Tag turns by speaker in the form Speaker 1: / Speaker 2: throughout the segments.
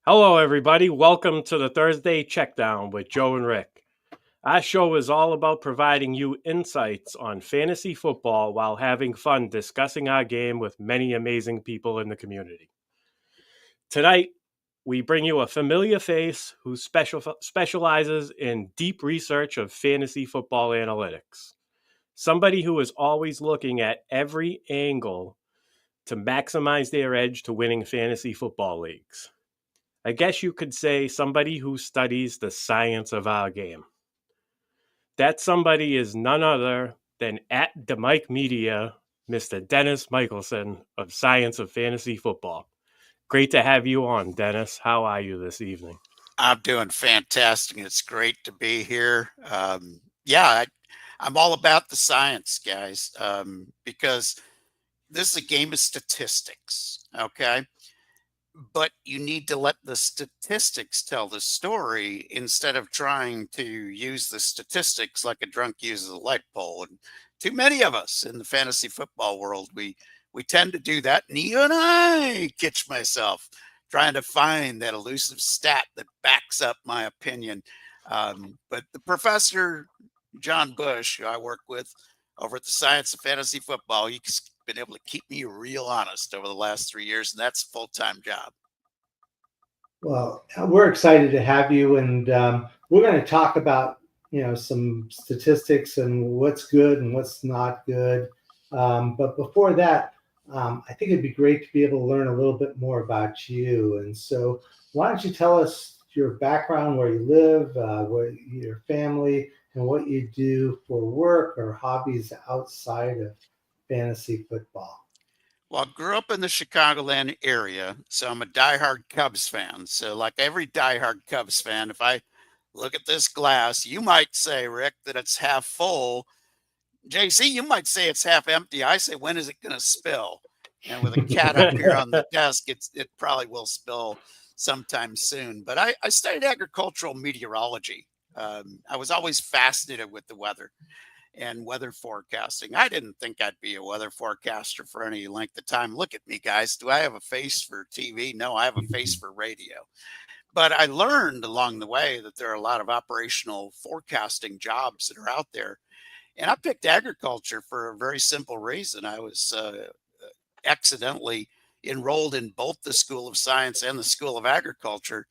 Speaker 1: Hello, everybody. Welcome to the Thursday Checkdown with Joe and Rick. Our show is all about providing you insights on fantasy football while having fun discussing our game with many amazing people in the community. Tonight, we bring you a familiar face who specializes in deep research of fantasy football analytics. Somebody who is always looking at every angle to maximize their edge to winning fantasy football leagues. I guess you could say somebody who studies the science of our game. That somebody is none other than at the Mike Media, Mr. Dennis Michelsen of Science of Fantasy Football. Great to have you on, Dennis. How are you this evening?
Speaker 2: I'm doing fantastic. It's great to be here. I'm all about the science, guys, because this is a game of statistics, okay? But you need to let the statistics tell the story instead of trying to use the statistics like a drunk uses a light pole. And too many of us in the fantasy football world, we tend to do that. And even I catch myself trying to find that elusive stat that backs up my opinion. But the professor, John Bush, who I work with over at the Science of Fantasy Football, he's been able to keep me real honest over the last 3 years, and that's a full-time job.
Speaker 3: Well, we're excited to have you, and we're going to talk about some statistics and what's good and what's not good. But before that, I think it'd be great to be able to learn a little bit more about you. And so, why don't you tell us your background, where you live, your family, and what you do for work or hobbies outside of fantasy football?
Speaker 2: Well, I grew up in the Chicagoland area, so I'm a diehard Cubs fan. So, like every diehard Cubs fan, if I look at this glass, you might say, Rick, that it's half full. JC, you might say it's half empty. I say, when is it going to spill? And with a cat up here on the desk, it probably will spill sometime soon. But I studied agricultural meteorology. I was always fascinated with the weather and weather forecasting. I didn't think I'd be a weather forecaster for any length of time. Look at me, guys. Do I have a face for TV? No, I have a face for radio. But I learned along the way that there are a lot of operational forecasting jobs that are out there. And I picked agriculture for a very simple reason. I was accidentally enrolled in both the School of Science and the School of Agriculture.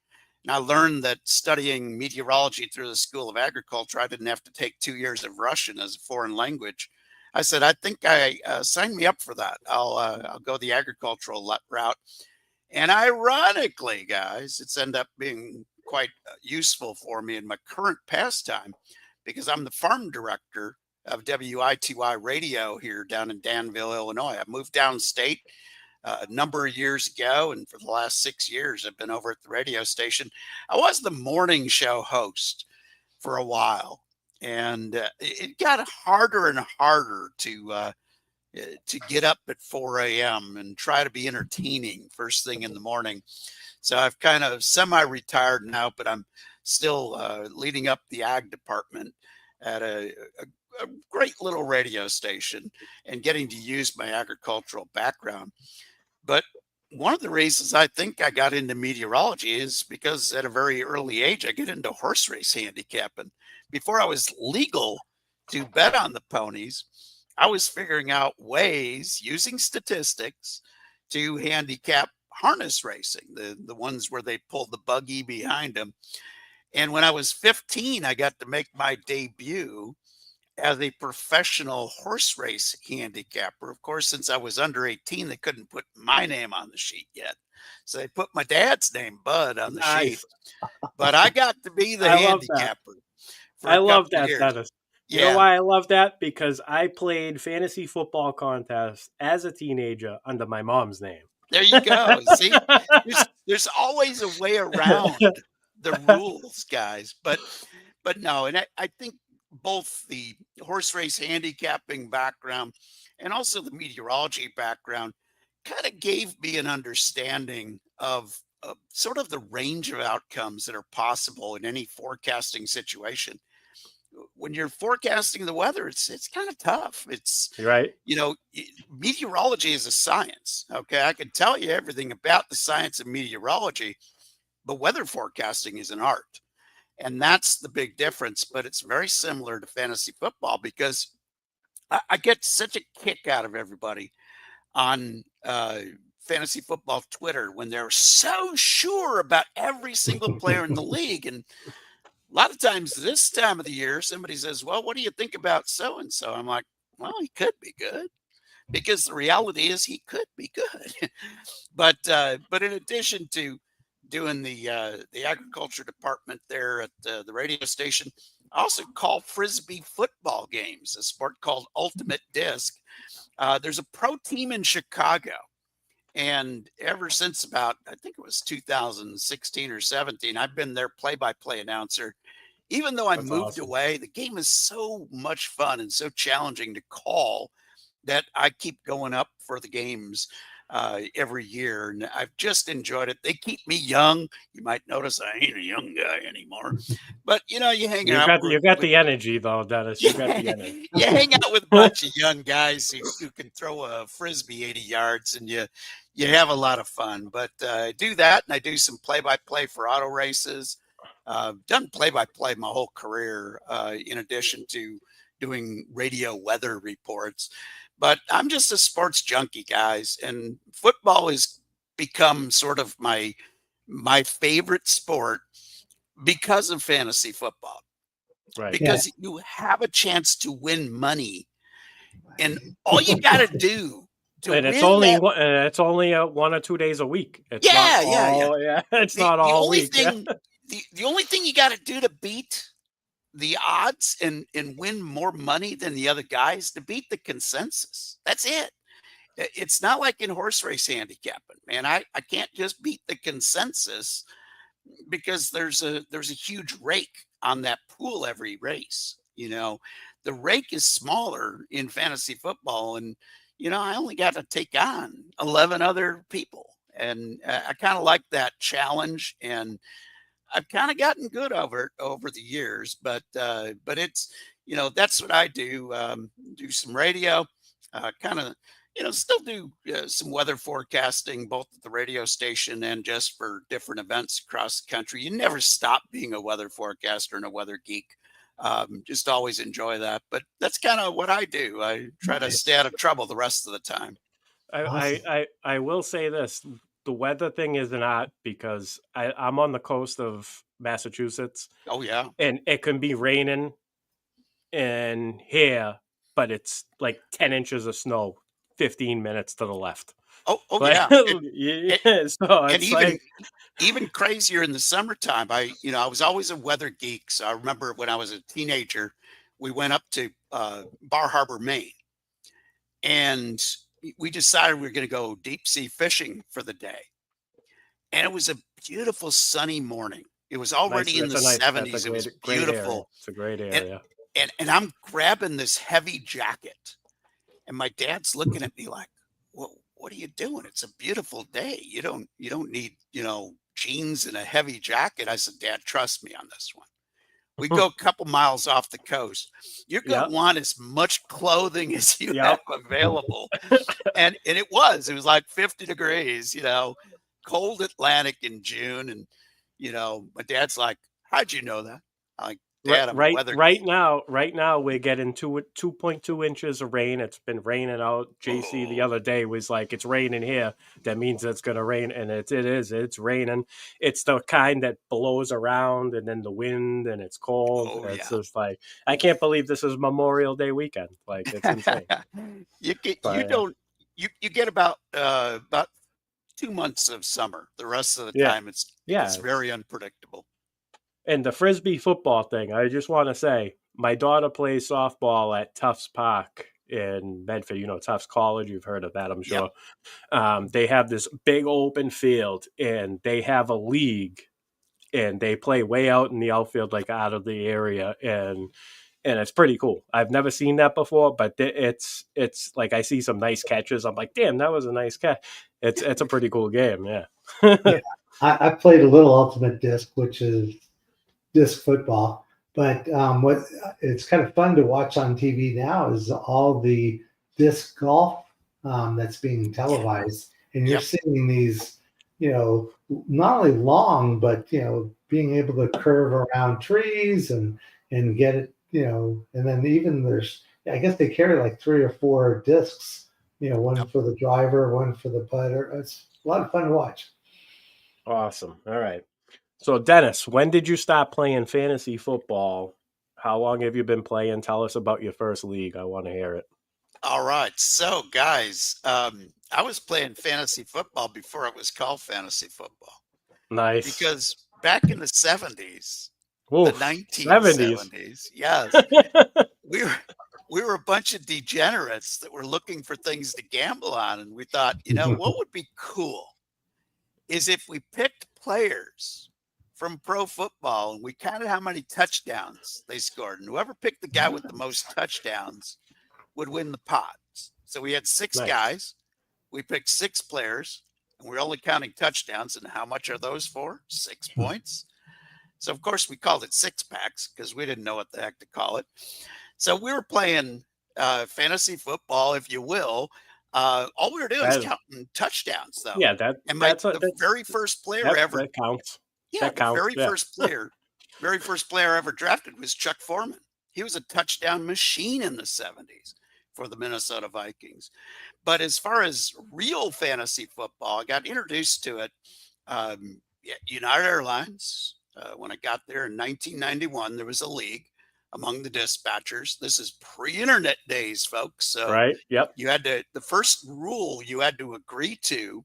Speaker 2: And I learned that studying meteorology through the School of Agriculture, I didn't have to take 2 years of Russian as a foreign language. I said, I think I sign me up for that. I'll go the agricultural route. And ironically, guys, it's ended up being quite useful for me in my current pastime because I'm the farm director of WITY radio here down in Danville, Illinois. I moved downstate a number of years ago, and for the last 6 years, I've been over at the radio station. I was the morning show host for a while, and it got harder and harder to get up at 4 a.m. and try to be entertaining first thing in the morning. So I've kind of semi-retired now, but I'm still leading up the ag department at a great little radio station and getting to use my agricultural background. But one of the reasons I think I got into meteorology is because at a very early age, I get into horse race handicapping. Before I was legal to bet on the ponies, I was figuring out ways using statistics to handicap harness racing, the ones where they pull the buggy behind them. And when I was 15, I got to make my debut as a professional horse race handicapper. Of course, since I was under 18, they couldn't put my name on the sheet yet. So they put my dad's name, Bud, on the sheet. But I got to be the handicapper.
Speaker 1: I love that, Dennis. You know why I love that? Because I played fantasy football contests as a teenager under my mom's name.
Speaker 2: There you go. See, there's always a way around the rules, guys. But no, and I think both the horse race handicapping background and also the meteorology background kind of gave me an understanding of sort of the range of outcomes that are possible in any forecasting situation. When you're forecasting the weather, it's kind of tough. It's
Speaker 1: right.
Speaker 2: Meteorology is a science. Okay. I can tell you everything about the science of meteorology, but weather forecasting is an art. And that's the big difference. But it's very similar to fantasy football because I get such a kick out of everybody on fantasy football Twitter when they're so sure about every single player in the league. And a lot of times this time of the year, somebody says, well, what do you think about so and so? I'm like, well, he could be good, because the reality is he could be good. But in addition to doing the agriculture department there at the radio station, I also call Frisbee football games, a sport called Ultimate Disc. There's a pro team in Chicago. And ever since about, I think it was 2016 or 17, I've been their play-by-play announcer. Even though I
Speaker 1: That's
Speaker 2: moved
Speaker 1: awesome.
Speaker 2: away, the game is so much fun and so challenging to call that I keep going up for the games every year. And I've just enjoyed it. They keep me young. You might notice I ain't a young guy anymore. But, you hang
Speaker 1: You
Speaker 2: out
Speaker 1: got
Speaker 2: with,
Speaker 1: the energy though, Dennis. You got the energy.
Speaker 2: you hang out with a bunch of young guys who can throw a Frisbee 80 yards, and you have a lot of fun. But I do that, and I do some play-by-play for auto races. Done play-by-play my whole career, in addition to doing radio weather reports. But I'm just a sports junkie, guys, and football has become sort of my favorite sport because of fantasy football.
Speaker 1: Right.
Speaker 2: Because you have a chance to win money, and all you got to do to
Speaker 1: And
Speaker 2: win
Speaker 1: it's only
Speaker 2: that,
Speaker 1: it's only 1 or 2 days a week. It's
Speaker 2: yeah,
Speaker 1: not
Speaker 2: yeah, yeah.
Speaker 1: all, yeah. It's
Speaker 2: The
Speaker 1: not
Speaker 2: the
Speaker 1: all
Speaker 2: only
Speaker 1: week. Yeah.
Speaker 2: thing the only thing you got to do to beat the odds and win more money than the other guys, to beat the consensus. That's it. It's not like in horse race handicapping, man. I can't just beat the consensus because there's a huge rake on that pool every race. The rake is smaller in fantasy football, and I only got to take on 11 other people, and I kind of like that challenge, and I've kind of gotten good over it over the years. But it's that's what I do. Do some radio, kind of still do some weather forecasting, both at the radio station and just for different events across the country. You never stop being a weather forecaster and a weather geek. Just always enjoy that. But that's kind of what I do. I try to stay out of trouble the rest of the time.
Speaker 1: I will say this: the weather thing is an art because I'm on the coast of Massachusetts,
Speaker 2: Oh yeah.
Speaker 1: and it can be raining in here, but it's like 10 inches of snow 15 minutes to the left.
Speaker 2: Oh
Speaker 1: Like,
Speaker 2: yeah.
Speaker 1: yeah, so
Speaker 2: And
Speaker 1: it's like,
Speaker 2: even crazier in the summertime. I was always a weather geek. So I remember when I was a teenager, we went up to Bar Harbor, Maine, and we decided we were going to go deep sea fishing for the day. And it was a beautiful sunny morning. It was already in the 70s. It was
Speaker 1: great area.
Speaker 2: beautiful.
Speaker 1: It's a great area.
Speaker 2: And I'm grabbing this heavy jacket, and my dad's looking at me like, what are you doing? It's a beautiful day. You don't need, jeans and a heavy jacket. I said, Dad, trust me on this one. We go a couple miles off the coast. You're going to want as much clothing as you have available. And it was like 50 degrees, cold Atlantic in June. And, my dad's like, how'd you know that? I'm like, Dad, I'm a weather
Speaker 1: right
Speaker 2: geek.
Speaker 1: now we're getting 2.2 inches of rain. It's been raining out. JC the other day was like, it's raining here. That means it's going to rain. And it's raining. It's the kind that blows around, and then the wind, and it's cold.
Speaker 2: Oh,
Speaker 1: It's
Speaker 2: yeah.
Speaker 1: just like, I can't believe this is Memorial Day weekend. Like, it's insane.
Speaker 2: You get about 2 months of summer. The rest of the time it's very unpredictable.
Speaker 1: And the Frisbee football thing, I just want to say, my daughter plays softball at Tufts Park in Medford. Tufts College. You've heard of that, I'm sure. Yep. They have this big open field, and they have a league, and they play way out in the outfield, like out of the area, and it's pretty cool. I've never seen that before, but it's like I see some nice catches. I'm like, damn, that was a nice catch. It's a pretty cool game, yeah.
Speaker 3: I played a little Ultimate Disc, which is disc football, but what it's kind of fun to watch on TV now is all the disc golf that's being televised, and you're seeing these not only long, but, being able to curve around trees and get it, and then even I guess they carry like 3 or 4 discs, one for the driver, one for the putter. It's a lot of fun to watch.
Speaker 1: Awesome. All right. So, Dennis, when did you stop playing fantasy football? How long have you been playing? Tell us about your first league. I want to hear it.
Speaker 2: All right. So, guys, I was playing fantasy football before it was called fantasy football.
Speaker 1: Nice.
Speaker 2: Because back in the 70s,
Speaker 1: Oof,
Speaker 2: the 1970s, yes, we were a bunch of degenerates that were looking for things to gamble on. And we thought, what would be cool is if we picked players from pro football and we counted how many touchdowns they scored. And whoever picked the guy with the most touchdowns would win the pot. So we had 6 guys. We picked 6 players, and we're only counting touchdowns. And how much are those for? 6 points. So, of course, we called it 6 packs because we didn't know what the heck to call it. So we were playing fantasy football, if you will. All we were doing is counting touchdowns, though.
Speaker 1: Yeah,
Speaker 2: the very first player ever.
Speaker 1: That counts.
Speaker 2: Yeah, the very first player ever drafted was Chuck Foreman. He was a touchdown machine in the 70s for the Minnesota Vikings. But as far as real fantasy football, I got introduced to it United Airlines. When I got there in 1991, there was a league among the dispatchers. This is pre-internet days, folks. So
Speaker 1: right. Yep.
Speaker 2: You had the first rule you had to agree to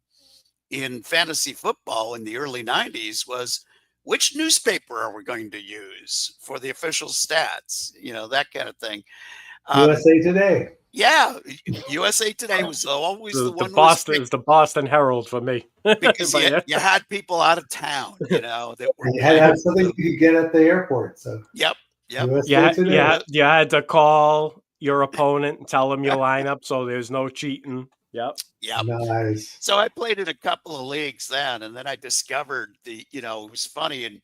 Speaker 2: in fantasy football in the early 90s was, which newspaper are we going to use for the official stats? That kind of thing.
Speaker 3: USA Today.
Speaker 2: Yeah, USA Today was always the one.
Speaker 1: It was the Boston Herald for me.
Speaker 2: Because you had people out of town, that were.
Speaker 3: You had to have something you could get at the airport. So.
Speaker 2: Yep.
Speaker 1: You had to call your opponent and tell them your lineup, so there's no cheating. Yep.
Speaker 3: Nice.
Speaker 2: So I played in a couple of leagues then, and then I discovered it was funny. In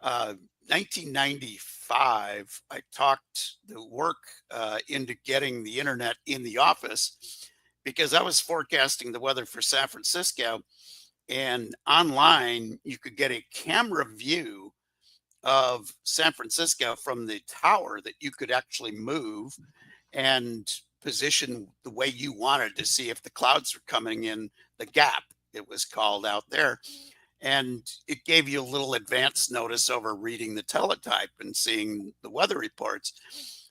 Speaker 2: 1995, I talked the work into getting the internet in the office because I was forecasting the weather for San Francisco, and online you could get a camera view of San Francisco from the tower that you could actually move and position the way you wanted to see if the clouds were coming in the gap, it was called out there. And it gave you a little advance notice over reading the teletype and seeing the weather reports.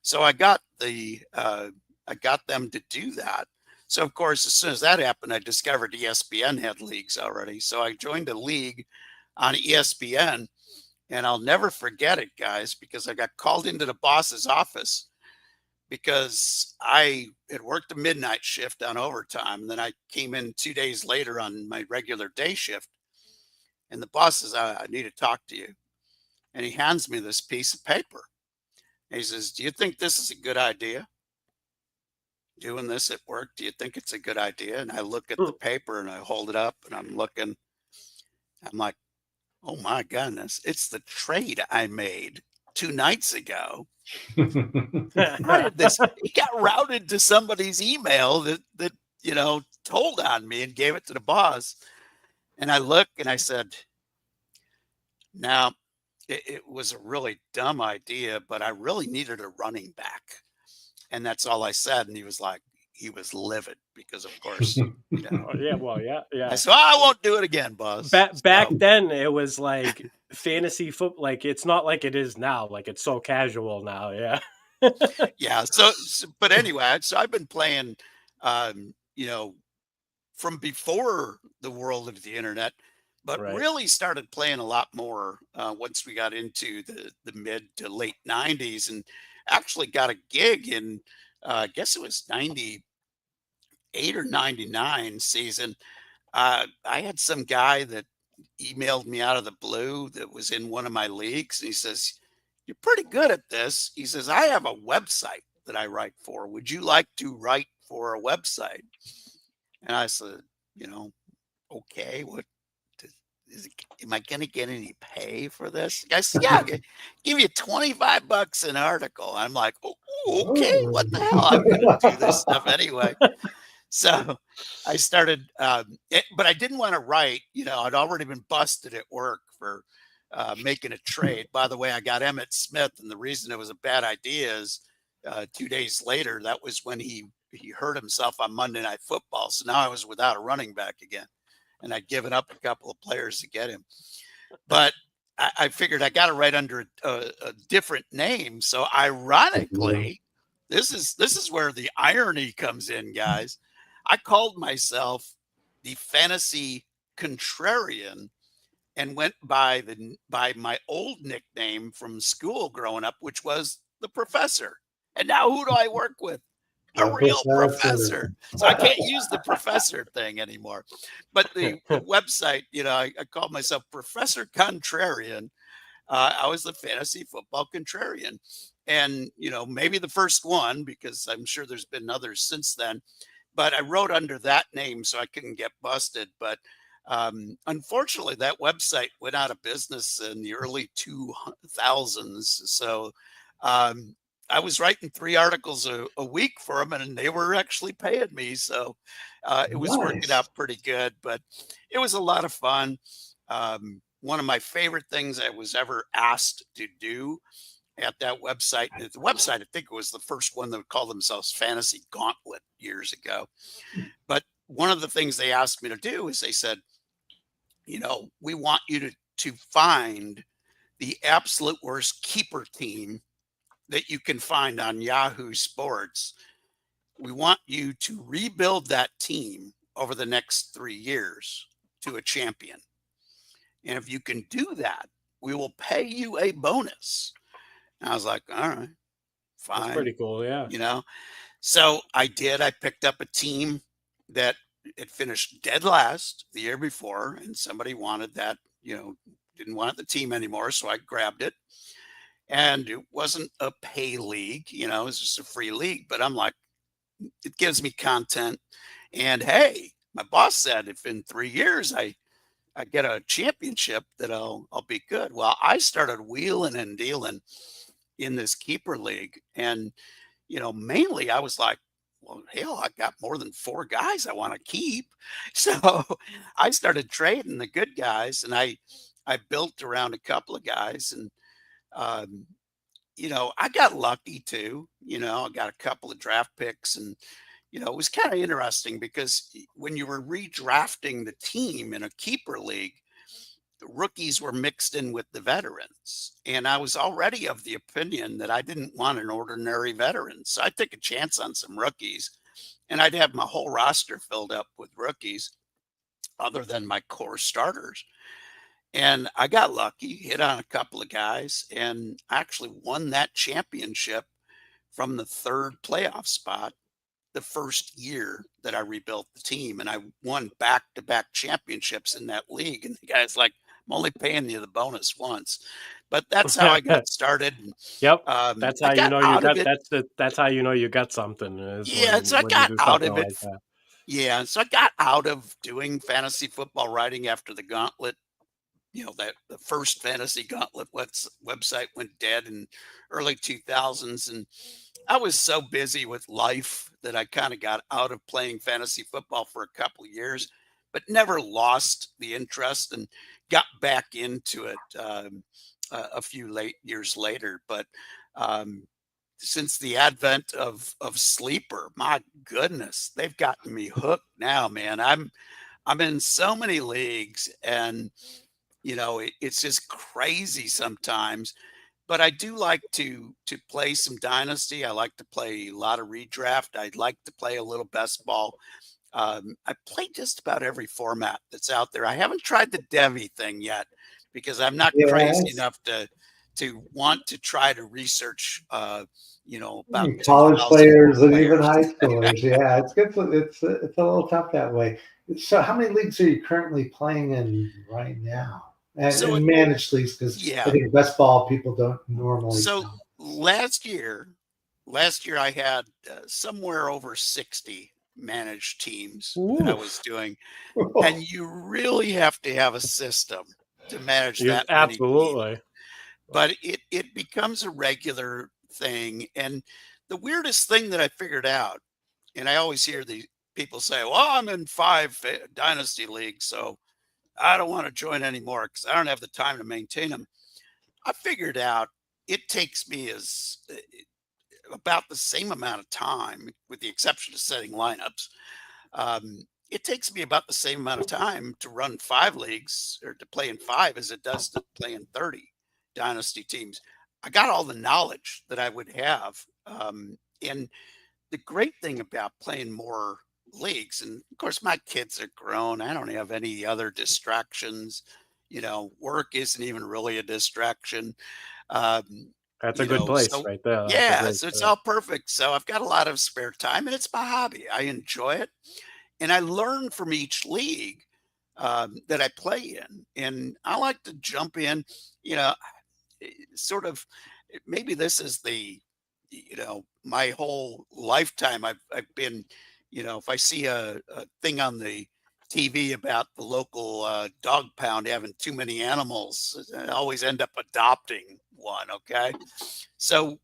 Speaker 2: So I got them to do that. So of course, as soon as that happened, I discovered ESPN had leagues already. So I joined a league on ESPN, and I'll never forget it, guys, because I got called into the boss's office because I had worked a midnight shift on overtime. And then I came in 2 days later on my regular day shift. And the boss says, I need to talk to you. And he hands me this piece of paper. And he says, do you think this is a good idea? Doing this at work, do you think it's a good idea? And I look at the paper and I hold it up and I'm looking. I'm like, oh my goodness, it's the trade I made 2 nights ago. How did this? He got routed to somebody's email that told on me and gave it to the boss. And I looked and I said, now it was a really dumb idea, but I really needed a running back. And that's all I said. And he was livid because, of course, I said, I won't do it again, boss.
Speaker 1: Back then, it was like fantasy football. Like, it's not like it is now. Like, it's so casual now. Yeah.
Speaker 2: Yeah. So, but anyway, so I've been playing, from before the world of the internet, but really started playing a lot more once we got into the mid to late 90s, and actually got a gig in, I guess it was 98 or 99 season. I had some guy that emailed me out of the blue that was in one of my leagues. And he says, you're pretty good at this. He says, I have a website that I write for. Would you like to write for a website? And I said, okay, what am I going to get any pay for this? The guy said, yeah, I'll give you $25 an article. I'm like, oh, okay, what the hell? I'm going to do this stuff anyway. So I started, but I didn't want to write. I'd already been busted at work for making a trade. By the way, I got Emmett Smith, and the reason it was a bad idea is 2 days later, that was when he hurt himself on Monday Night Football. So now I was without a running back again, and I'd given up a couple of players to get him. But I figured I got to write under a different name. So ironically, this is where the irony comes in, guys. I called myself the Fantasy Contrarian and went by my old nickname from school growing up, which was the Professor. And now who do I work with? A real professor. So I can't use the professor thing anymore. But the website, I called myself Professor Contrarian. I was the fantasy football contrarian. And, maybe the first one, because I'm sure there's been others since then. But I wrote under that name so I couldn't get busted. But unfortunately, that website went out of business in the early 2000s. So I was writing 3 articles a week for them, and they were actually paying me. So it was working out pretty good, but it was a lot of fun. One of my favorite things I was ever asked to do at that website, I think it was the first one that would call themselves Fantasy Gauntlet years ago. But one of the things they asked me to do is they said, we want you to find the absolute worst keeper team that you can find on Yahoo Sports. We want you to rebuild that team over the next 3 years to a champion. And if you can do that, we will pay you a bonus. And I was like, all right, fine.
Speaker 1: That's pretty cool, yeah.
Speaker 2: So I did. I picked up a team that it finished dead last the year before, and somebody wanted that, didn't want the team anymore. So I grabbed it. And it wasn't a pay league, it was just a free league. But I'm like, it gives me content. And hey, my boss said if in 3 years I get a championship, that I'll be good. Well, I started wheeling and dealing in this keeper league. And, mainly I was like, well, hell, I got more than 4 guys I want to keep. So I started trading the good guys, and I built around a couple of guys. And I got lucky too. I got a couple of draft picks, and it was kind of interesting because when you were redrafting the team in a keeper league, the rookies were mixed in with the veterans. And I was already of the opinion that I didn't want an ordinary veteran. So I took a chance on some rookies, and I'd have my whole roster filled up with rookies other than my core starters. And I got lucky, hit on a couple of guys, and actually won that championship from the 3rd playoff spot the first year that I rebuilt the team. And I won back-to-back championships in that league. And the guy's like, I'm only paying you the bonus once. But that's how I got started.
Speaker 1: Yep. That's how you know you got that's how you know you got something.
Speaker 2: So I got out of it. Yeah. So I got out of doing fantasy football writing after the Gauntlet. That the first Fantasy Gauntlet website went dead in early 2000s. And I was so busy with life that I kind of got out of playing fantasy football for a couple of years, but never lost the interest and got back into it a few years later. But since the advent of Sleeper, my goodness, they've gotten me hooked now, man. I'm in so many leagues, and it's just crazy sometimes. But I do like to play some Dynasty. I like to play a lot of redraft. I'd like to play a little best ball. I play just about every format that's out there. I haven't tried the Devy thing yet because I'm not crazy enough to want to try to research, about
Speaker 3: college players and even high schoolers. Yeah, it's good. It's a little tough that way. So, how many leagues are you currently playing in right now? And managed leagues, because I think best ball people don't normally.
Speaker 2: So last year I had somewhere over 60 managed teams that I was doing, and you really have to have a system to manage that many
Speaker 1: absolutely.
Speaker 2: teams. But it becomes a regular thing. And the weirdest thing that I figured out, and I always hear people say, well, I'm in 5 dynasty leagues, so I don't want to join anymore because I don't have the time to maintain them. I figured out it takes me about the same amount of time, with the exception of setting lineups. It takes me about the same amount of time to run 5 leagues or to play in 5 as it does to play in 30 dynasty teams. I got all the knowledge that I would have. And the great thing about playing more leagues, and of course, my kids are grown. I don't have any other distractions. Work isn't even really a distraction.
Speaker 1: That's a good place
Speaker 2: So
Speaker 1: right there. That's a
Speaker 2: yeah,
Speaker 1: great
Speaker 2: so it's
Speaker 1: place.
Speaker 2: all perfect. So I've got a lot of spare time and it's my hobby. I enjoy it. And I learn from each league that I play in. And I like to jump in, you know, sort of, maybe this is my whole lifetime. I've been, if I see a thing on the TV about the local dog pound having too many animals, I always end up adopting one. Okay. So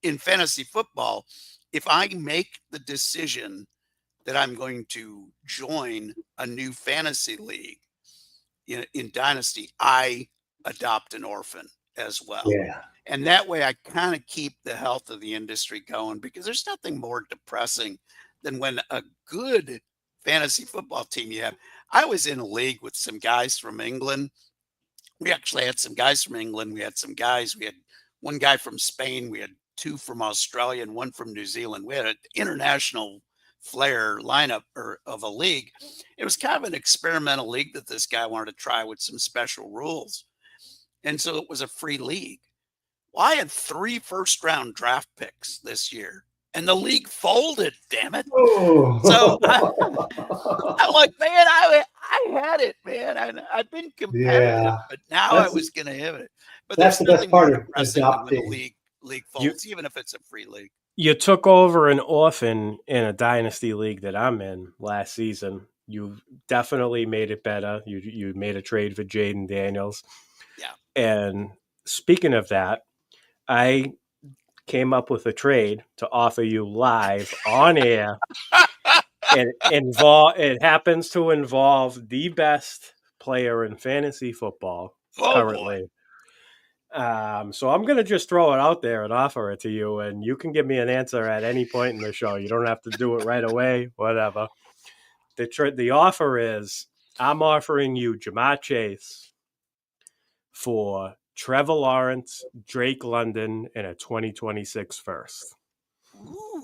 Speaker 2: in fantasy football, if I make the decision that I'm going to join a new fantasy league in Dynasty, I adopt an orphan as well.
Speaker 3: Yeah.
Speaker 2: And that way I kind of keep the health of the industry going, because there's nothing more depressing than when a good fantasy football team you have. I was in a league with some guys from England. We actually had some guys from England. We had one guy from Spain. We had 2 from Australia and 1 from New Zealand. We had an international flair lineup of a league. It was kind of an experimental league that this guy wanted to try with some special rules. And so it was a free league. Well, I had 3 first-round draft picks this year, and the league folded, damn it.
Speaker 3: Oh.
Speaker 2: So I'm like, man, I had it, man. I've been competitive,
Speaker 3: Yeah.
Speaker 2: but now I was going to have it. But
Speaker 3: That's
Speaker 2: there's
Speaker 3: the best
Speaker 2: nothing
Speaker 3: part
Speaker 2: more
Speaker 3: of
Speaker 2: depressing than when the
Speaker 3: adopting.
Speaker 2: league folds, even if it's a free league.
Speaker 1: You took over an orphan in a dynasty league that I'm in last season. You definitely made it better. You made a trade for Jaden Daniels.
Speaker 2: Yeah.
Speaker 1: And speaking of that, I came up with a trade to offer you live on air. It happens to involve the best player in fantasy football currently. So I'm going to just throw it out there and offer it to you, and you can give me an answer at any point in the show. You don't have to do it right away, whatever. The offer is, I'm offering you Jamar Chase for Trevor Lawrence, Drake London, and a 2026 first.
Speaker 2: Ooh.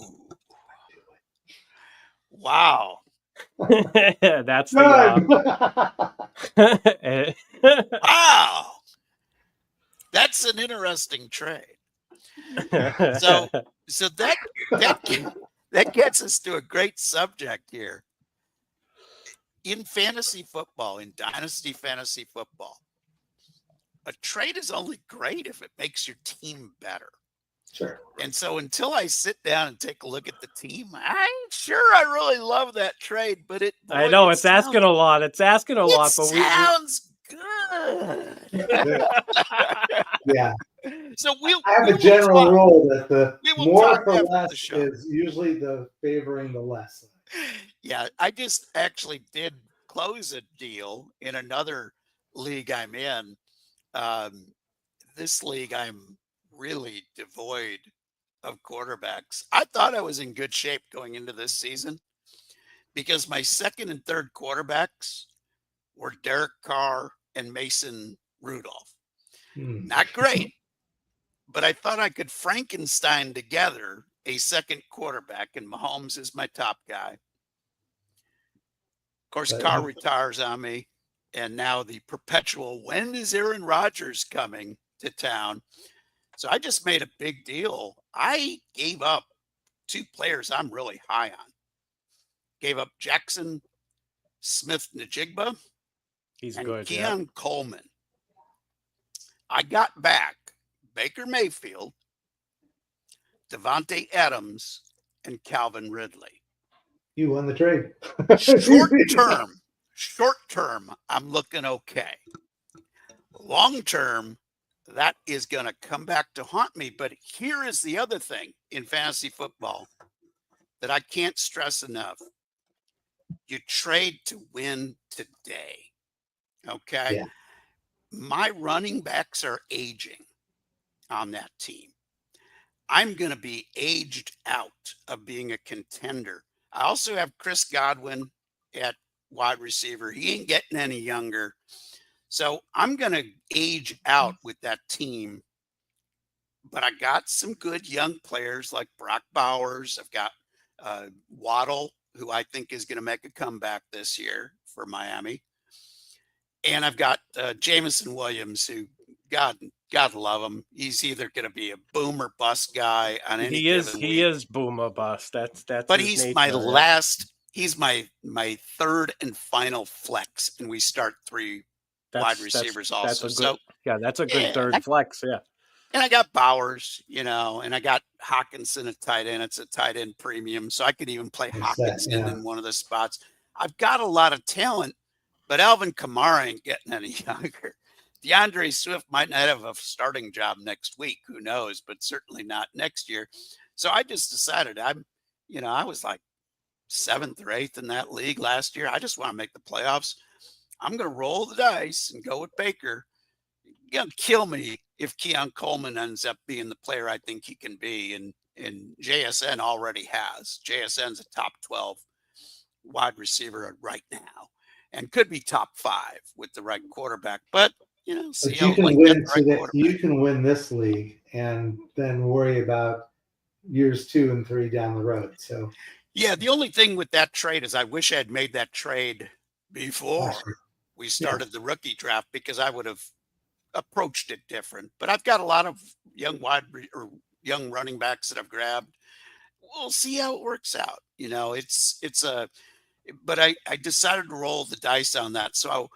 Speaker 2: Wow.
Speaker 1: That's the
Speaker 2: Wow. That's an interesting trade. So that gets us to a great subject here. In fantasy football, in dynasty fantasy football, a trade is only great if it makes your team better.
Speaker 3: Sure.
Speaker 2: And so until I sit down and take a look at the team, I ain't sure I really love that trade, but
Speaker 1: I know it's asking a lot. It's asking a lot, but
Speaker 2: sounds good.
Speaker 3: Yeah.
Speaker 2: So
Speaker 3: I have a general rule that the more for less
Speaker 2: the
Speaker 3: is usually the favoring the less.
Speaker 2: Yeah, I just actually did close a deal in another league I'm in. This league, I'm really devoid of quarterbacks. I thought I was in good shape going into this season because my second and third quarterbacks were Derek Carr and Mason Rudolph. Not great, but I thought I could Frankenstein together a second quarterback, and Mahomes is my top guy. Of course, Carr retires on me, and now the perpetual, when is Aaron Rodgers coming to town? So I just made a big deal. I gave up 2 players I'm really high on. Gave up Jackson Smith-Njigba and
Speaker 1: good,
Speaker 2: Keon Coleman. I got back Baker Mayfield, Devontae Adams, and Calvin Ridley.
Speaker 3: You won the trade.
Speaker 2: Short term, I'm looking okay. Long term, that is going to come back to haunt me. But here is the other thing in fantasy football that I can't stress enough. You trade to win today. Okay.
Speaker 3: Yeah.
Speaker 2: My running backs are aging on that team. I'm going to be aged out of being a contender. I also have Chris Godwin at wide receiver. He ain't getting any younger. So I'm going to age out with that team. But I got some good young players like Brock Bowers. I've got Waddle, who I think is going to make a comeback this year for Miami. And I've got Jameson Williams, who God love him. He's either going to be a boom or bust guy on any given week.
Speaker 1: He is boom or bust. That's
Speaker 2: But
Speaker 1: his
Speaker 2: he's
Speaker 1: nature,
Speaker 2: my
Speaker 1: right?
Speaker 2: last. He's my third and final flex, and we start three wide receivers also.
Speaker 1: That's a good third flex. Yeah.
Speaker 2: And I got Bowers, and I got Hawkinson at tight end. It's a tight end premium, so I could even play Hawkinson in one of the spots. I've got a lot of talent, but Alvin Kamara ain't getting any younger. DeAndre Swift might not have a starting job next week. Who knows? But certainly not next year. So I just decided I was like 7th or 8th in that league last year. I just want to make the playoffs. I'm going to roll the dice and go with Baker. You're going to kill me if Keon Coleman ends up being the player I think he can be. And JSN already has. JSN's a top 12 wide receiver right now and could be top 5 with the right quarterback. But,
Speaker 3: but you can win this league and then worry about years 2 and 3 down the road. So,
Speaker 2: yeah, the only thing with that trade is I wish I had made that trade before we started the rookie draft, because I would have approached it different. But I've got a lot of young running backs that I've grabbed. We'll see how it works out. But I decided to roll the dice on that. So,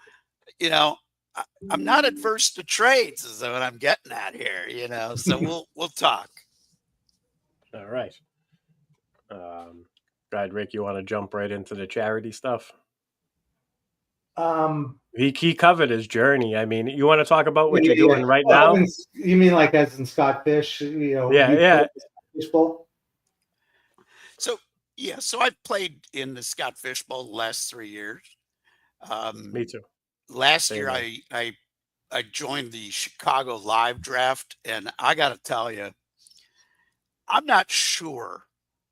Speaker 2: I'm not adverse to trades, is what I'm getting at here, so we'll talk.
Speaker 1: All right. Brad, Rick, you want to jump right into the charity stuff? He covered his journey. I mean, you want to talk about what you're doing right now?
Speaker 3: You mean like as in Scott Fish? Fish Bowl?
Speaker 2: So I've played in the Scott Fish Bowl the last 3 years.
Speaker 1: Me too.
Speaker 2: Last year, I joined the Chicago Live Draft, and I got to tell you, I'm not sure,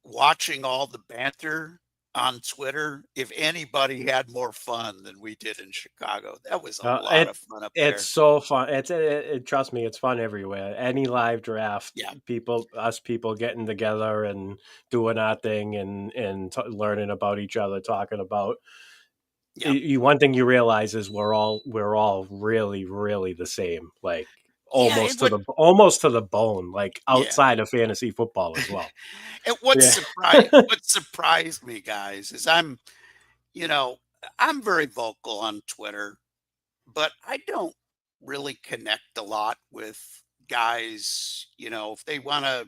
Speaker 2: watching all the banter on Twitter, if anybody had more fun than we did in Chicago. That was a lot of fun up there.
Speaker 1: It's so fun. Trust me, it's fun everywhere. Any live draft, people getting together and doing our thing and learning about each other, talking about. One thing you realize is we're all really, really the same. Like almost to the bone. Like outside of fantasy football as well.
Speaker 2: And what surprised me, guys, is I'm very vocal on Twitter, but I don't really connect a lot with guys. If they want to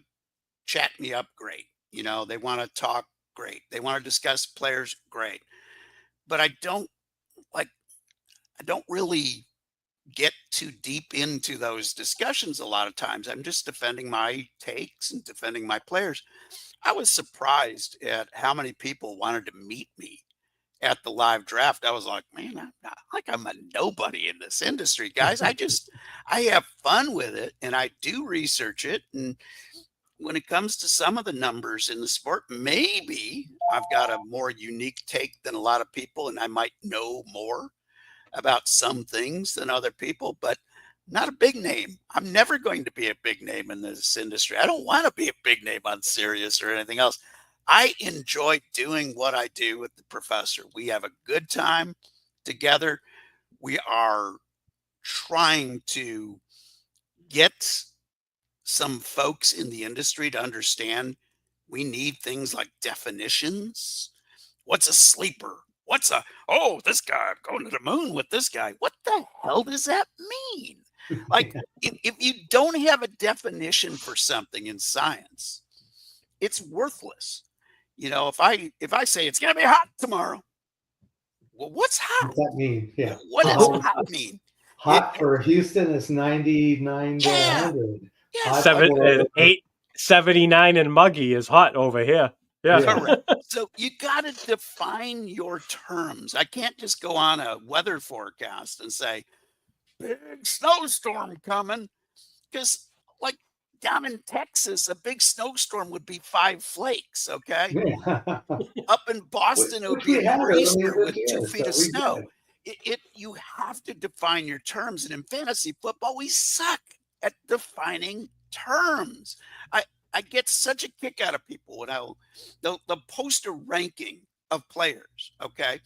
Speaker 2: chat me up, great. They want to talk, great. They want to discuss players, great. But I don't really get too deep into those discussions a lot of times. I'm just defending my takes and defending my players. I was surprised at how many people wanted to meet me at the live draft. I was like, man, I'm a nobody in this industry, guys. I have fun with it and I do research it. And when it comes to some of the numbers in the sport, maybe I've got a more unique take than a lot of people, and I might know more about some things than other people, but not a big name. I'm never going to be a big name in this industry. I don't want to be a big name on Sirius or anything else. I enjoy doing what I do with the professor. We have a good time together. We are trying to get some folks in the industry to understand we need things like definitions. What's a sleeper? This guy, I'm going to the moon with this guy. What the hell does that mean? Like, if you don't have a definition for something in science, it's worthless. If I say it's going to be hot tomorrow, well, what's hot?
Speaker 3: What does that mean? Yeah.
Speaker 2: What does hot mean?
Speaker 3: Hot for Houston is 99 to 100.
Speaker 1: Yeah. 79 and muggy is hot over here. Yeah.
Speaker 2: Correct. So you got to define your terms. I can't just go on a weather forecast and say, big snowstorm coming. Because, like, down in Texas, a big snowstorm would be 5 flakes, okay?
Speaker 3: Yeah.
Speaker 2: Up in Boston, it would
Speaker 3: Which
Speaker 2: be a
Speaker 3: we had earlier
Speaker 2: nor'easter
Speaker 3: this
Speaker 2: with 2
Speaker 3: year,
Speaker 2: feet
Speaker 3: so
Speaker 2: of
Speaker 3: we
Speaker 2: snow.
Speaker 3: did.
Speaker 2: You have to define your terms. And in fantasy football, we suck at defining terms. I get such a kick out of people when they'll post a ranking of players, okay?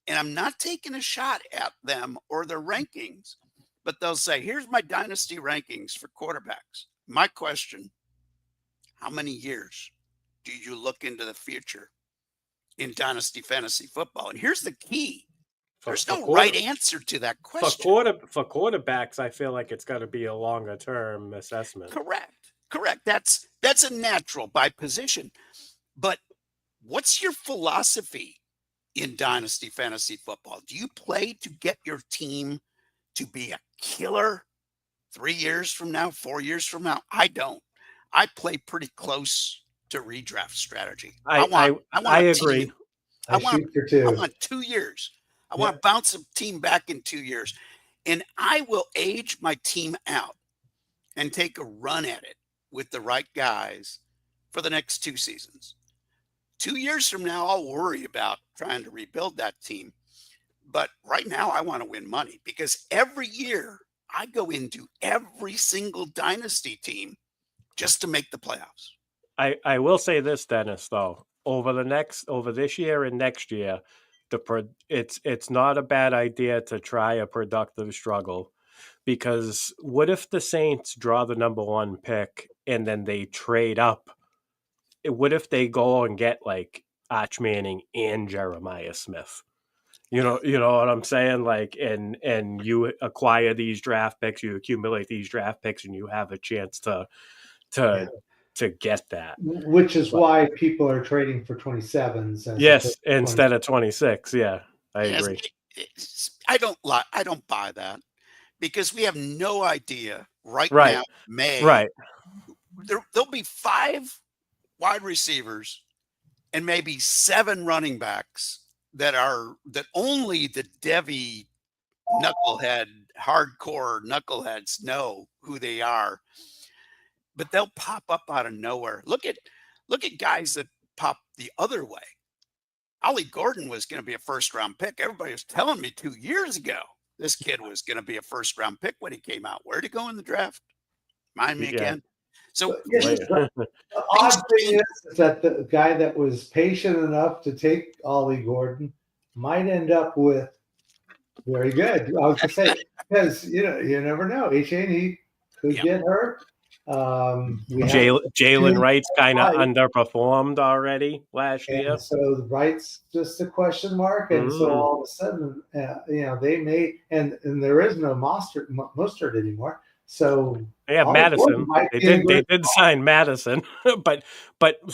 Speaker 2: And I'm not taking a shot at them or their rankings, but they'll say, here's my dynasty rankings for quarterbacks. My question, how many years do you look into the future in dynasty fantasy football? And here's the key. There's
Speaker 1: For
Speaker 2: no
Speaker 1: quarter,
Speaker 2: right answer to that
Speaker 1: for
Speaker 2: question.
Speaker 1: quarterbacks, I feel like it's got to be a longer term assessment.
Speaker 2: Correct. That's a natural by position. But what's your philosophy in dynasty fantasy football? Do you play to get your team to be a killer 3 years from now, 4 years from now? I don't. I play pretty close to redraft strategy. I want
Speaker 1: I
Speaker 2: a
Speaker 1: agree.
Speaker 2: team.
Speaker 3: I shoot for 2.
Speaker 2: I want 2 years. I want
Speaker 3: Yeah.
Speaker 2: to bounce a team back in 2 years. And I will age my team out and take a run at it with the right guys for the next 2 seasons. 2 years from now, I'll worry about trying to rebuild that team. But right now, I want to win money because every year I go into every single dynasty team just to make the playoffs.
Speaker 1: I will say this, Dennis, though. Over this year and next year, it's not a bad idea to try a productive struggle, because what if the Saints draw the number 1 pick and then they trade up? What if they go and get like Arch Manning and Jeremiah Smith? You know what I'm saying? Like, and you acquire these draft picks, you accumulate these draft picks, and you have a chance to
Speaker 3: Yeah.
Speaker 1: to get that.
Speaker 3: Which is why people are trading for 27s.
Speaker 1: Yes, instead of 26. Yeah, I
Speaker 2: Yes,
Speaker 1: agree.
Speaker 2: I don't buy that because we have no idea right
Speaker 1: Right,
Speaker 2: now.
Speaker 1: right.
Speaker 2: There'll be 5 wide receivers and maybe 7 running backs that only the Devi hardcore knuckleheads know who they are. But they'll pop up out of nowhere. Look at guys that pop the other way. Ollie Gordon was going to be a first-round pick. Everybody was telling me 2 years ago this kid was going to be a first-round pick when he came out. Where'd he go in the draft? Mind me
Speaker 1: Yeah.
Speaker 2: again. So
Speaker 3: The odd thing is that the guy that was patient enough to take Ollie Gordon might end up with very good. I was going to say, because you never know. He could get hurt.
Speaker 1: Jalen Wright's kind of underperformed already last year.
Speaker 3: So Wright's just a question mark. And so all of a sudden, they may, and there is no Mostert anymore. So
Speaker 1: they have Madison. They did sign Madison, but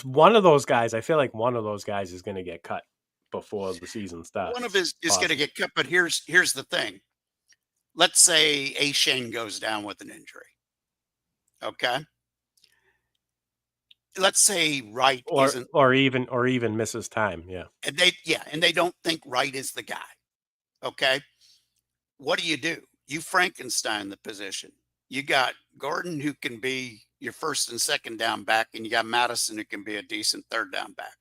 Speaker 1: one of those guys, I feel like one of those guys is going to get cut before the season starts.
Speaker 2: One of his is going to get cut, but here's the thing. Let's say Shane goes down with an injury. Okay. Let's say Wright isn't,
Speaker 1: or even misses time. Yeah.
Speaker 2: And they don't think Wright is the guy. Okay. What do? You Frankenstein the position. You got Gordon, who can be your first and second down back, and you got Madison, who can be a decent third down back.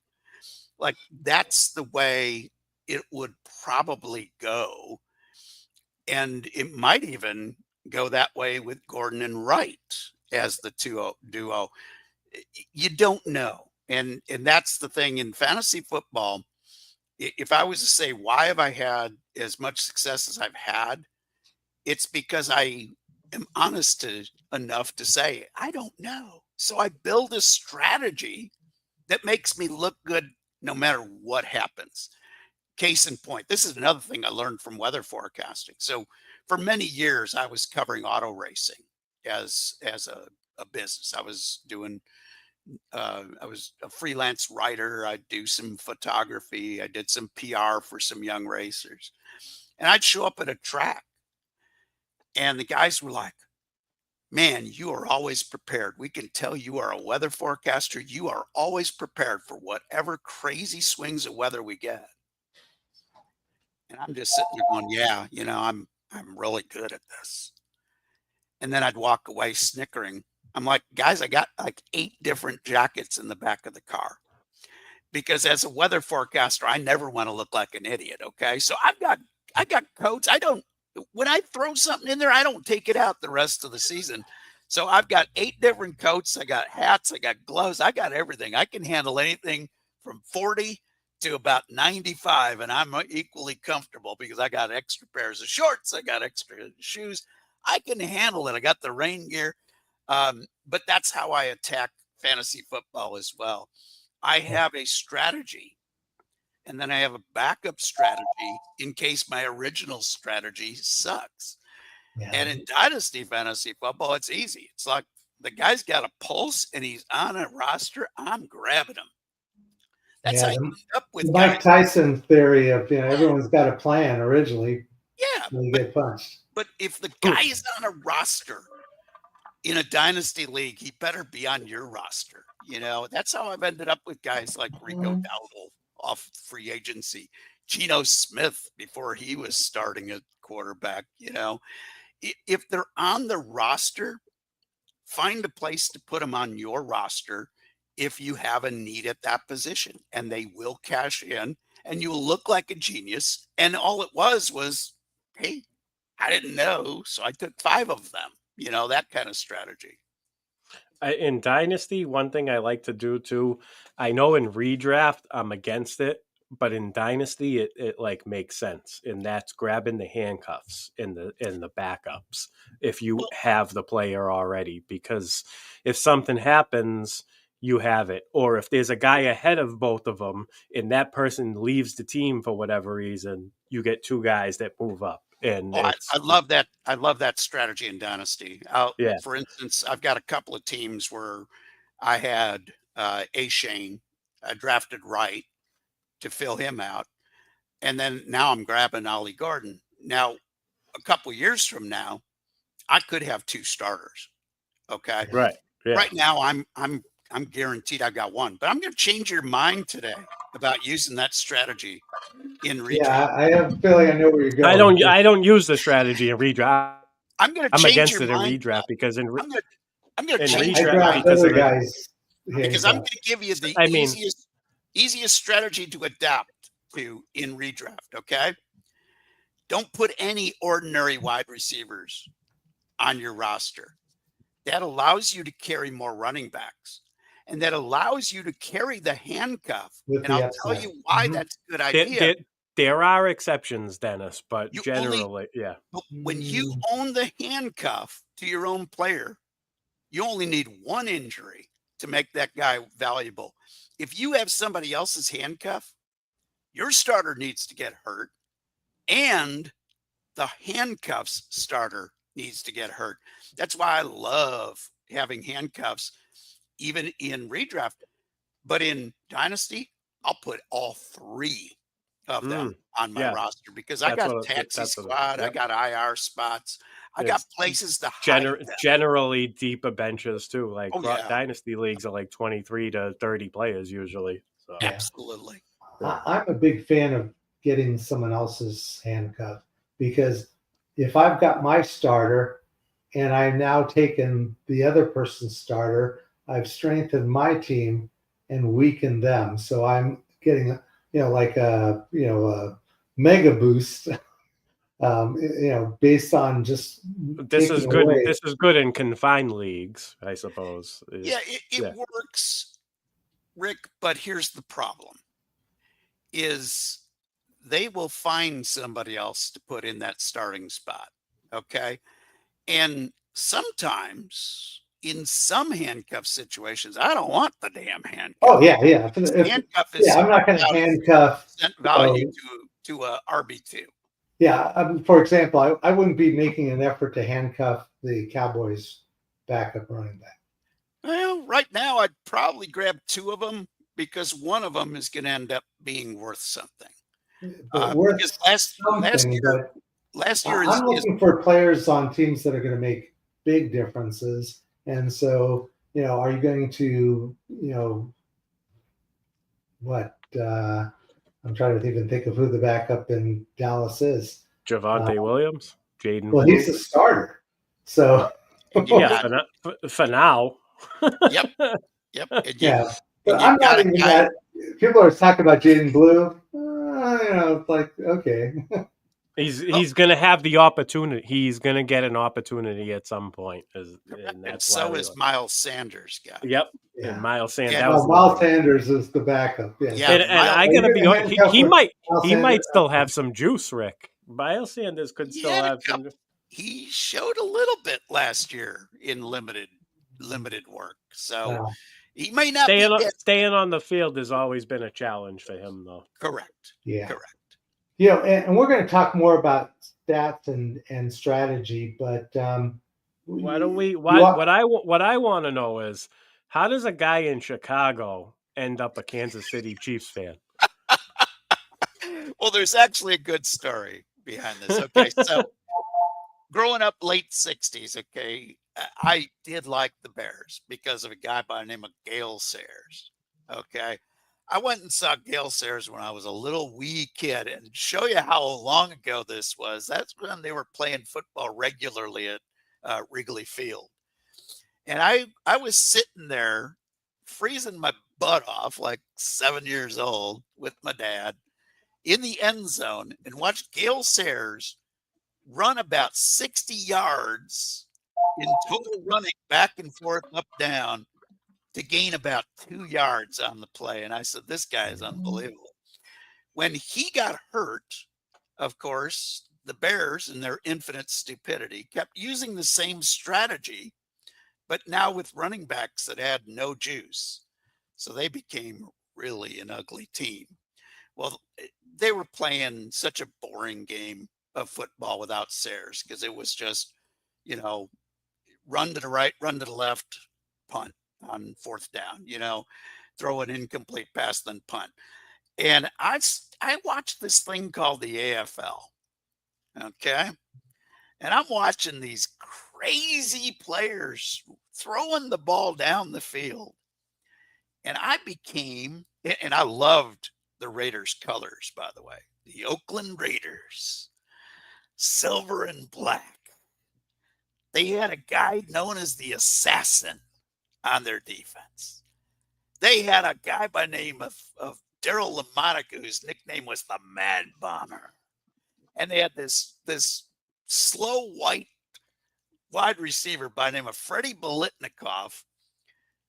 Speaker 2: Like, that's the way it would probably go. And it might even go that way with Gordon and Wright as the duo. You don't know. And that's the thing in fantasy football. If I was to say, why have I had as much success as I've had? It's because I am honest enough to say, I don't know. So I build a strategy that makes me look good no matter what happens. Case in point, this is another thing I learned from weather forecasting. So for many years, I was covering auto racing as a business. I was a freelance writer. I'd do some photography. I did some PR for some young racers. And I'd show up at a track, and the guys were like, man, you are always prepared. We can tell you are a weather forecaster. You are always prepared for whatever crazy swings of weather we get. And I'm just sitting there going, yeah, I'm really good at this. And then I'd walk away snickering. I'm like, guys, I got like 8 different jackets in the back of the car. Because as a weather forecaster, I never want to look like an idiot. Okay. So I got coats. When I throw something in there, I don't take it out the rest of the season. So I've got 8 different coats. I got hats. I got gloves. I got everything. I can handle anything from 40 to about 95. And I'm equally comfortable because I got extra pairs of shorts. I got extra shoes. I can handle it. I got the rain gear. But that's how I attack fantasy football as well. I have a strategy, and then I have a backup strategy in case my original strategy sucks.
Speaker 3: Yeah.
Speaker 2: And in Dynasty Fantasy Football, it's easy. It's like the guy's got a pulse and he's on a roster. I'm grabbing him. That's how you end up with
Speaker 3: Mike Tyson theory of everyone's got a plan originally.
Speaker 2: Yeah.
Speaker 3: You get punched.
Speaker 2: But if the guy is on a roster in a dynasty league, he better be on your roster. That's how I've ended up with guys like Rico Dowdle off free agency, Geno Smith before he was starting at quarterback. If they're on the roster, find a place to put them on your roster if you have a need at that position, and they will cash in and you will look like a genius. And all it was, hey, I didn't know, so I took 5 of them, that kind of strategy.
Speaker 1: In Dynasty, one thing I like to do too, I know in redraft I'm against it, but in Dynasty it like makes sense, and that's grabbing the handcuffs in the backups if you have the player already, because if something happens, you have it. Or if there's a guy ahead of both of them and that person leaves the team for whatever reason, you get 2 guys that move up. And
Speaker 2: I love that. I love that strategy in Dynasty.
Speaker 1: Yeah.
Speaker 2: For instance, I've got a couple of teams where I had A. Shane drafted right to fill him out. And then now I'm grabbing Ollie Gordon. Now, a couple of years from now, I could have 2 starters. Okay.
Speaker 1: Right. Yeah.
Speaker 2: Right now, I'm guaranteed I've got 1, but I'm going to change your mind today about using that strategy in redraft.
Speaker 3: Yeah, I have a feeling I know where you're going.
Speaker 1: I don't use the strategy in redraft.
Speaker 2: I'm
Speaker 1: against it in redraft because
Speaker 2: I'm going to change
Speaker 1: redraft
Speaker 2: your mind
Speaker 3: because other guys
Speaker 2: because I'm going to give you the easiest strategy to adapt to in redraft. Okay, don't put any ordinary wide receivers on your roster. That allows you to carry more running backs, and that allows you to carry the handcuff. And I'll tell you why that's a good idea.
Speaker 1: There are exceptions, Dennis, but generally, yeah.
Speaker 2: But when you own the handcuff to your own player, you only need 1 injury to make that guy valuable. If you have somebody else's handcuff, your starter needs to get hurt, and the handcuffs starter needs to get hurt. That's why I love having handcuffs, even in redraft. But in Dynasty, I'll put all 3 of them on my roster because I got taxi squad, I got IR spots, I got places to hide them.
Speaker 1: Generally deeper benches too. Like Dynasty leagues are like 23 to 30 players usually. So.
Speaker 2: Absolutely.
Speaker 3: I'm a big fan of getting someone else's handcuff, because if I've got my starter and I've now taken the other person's starter, I've strengthened my team and weakened them. So I'm getting like a mega boost, based on just
Speaker 1: this is good. Away. This is good in confined leagues, I suppose.
Speaker 2: It works, Rick. But here's the problem: is they will find somebody else to put in that starting spot. Okay, and sometimes in some handcuff situations, I don't want the damn handcuff.
Speaker 3: Oh yeah.
Speaker 2: Handcuff is
Speaker 3: I'm not going to handcuff
Speaker 2: value to a RB2.
Speaker 3: Yeah. For example, I wouldn't be making an effort to handcuff the Cowboys backup running back.
Speaker 2: Well, right now I'd probably grab 2 of them because one of them is going to end up being worth something.
Speaker 3: Because last year
Speaker 2: I'm looking
Speaker 3: for players on teams that are going to make big differences. And so, are you going to, I'm trying to even think of who the backup in Dallas is.
Speaker 1: Javonte Williams, Jaden.
Speaker 3: Well, he's the starter. So
Speaker 1: yeah, for now.
Speaker 2: Yep.
Speaker 3: Yeah. But I'm not even that. People are talking about Jaden Blue. It's like, okay.
Speaker 1: He's going to have the opportunity. He's going to get an opportunity at some point.
Speaker 2: And so is Miles Sanders, guy.
Speaker 1: Yep.
Speaker 3: Yeah.
Speaker 1: And Miles Sanders.
Speaker 3: Miles Sanders is the backup.
Speaker 2: Yeah.
Speaker 1: And I gotta be honest, he might still have some juice, Rick. Miles Sanders could still have some.
Speaker 2: He showed a little bit last year in limited work, so he may not
Speaker 1: staying on the field has always been a challenge for him, though.
Speaker 2: Correct.
Speaker 3: Yeah.
Speaker 2: Correct.
Speaker 3: And we're going to talk more about stats and strategy, but
Speaker 1: why don't we? What I want to know is, how does a guy in Chicago end up a Kansas City Chiefs fan?
Speaker 2: Well, there's actually a good story behind this. Okay, so growing up late 60s, okay, I did like the Bears because of a guy by the name of Gale Sayers. Okay. I went and saw Gale Sayers when I was a little wee kid, and show you how long ago this was. That's when they were playing football regularly at Wrigley Field. And I was sitting there freezing my butt off, like 7 years old, with my dad in the end zone, and watched Gale Sayers run about 60 yards in total, running back and forth, up, down, to gain about 2 yards on the play. And I said, this guy is unbelievable. When he got hurt, of course, the Bears, in their infinite stupidity, kept using the same strategy, but now with running backs that had no juice. So they became really an ugly team. Well, they were playing such a boring game of football without Sayers, because it was just, run to the right, run to the left, punt on fourth down, throw an incomplete pass, then punt. And I watched this thing called the AFL. Okay. And I'm watching these crazy players throwing the ball down the field. And I loved the Raiders colors, by the way, the Oakland Raiders, silver and black. They had a guy known as the Assassin on their defense. They had a guy by the name of Daryl LaMonica, whose nickname was the Mad Bomber. And they had this slow white wide receiver by the name of Freddie Bolitnikoff,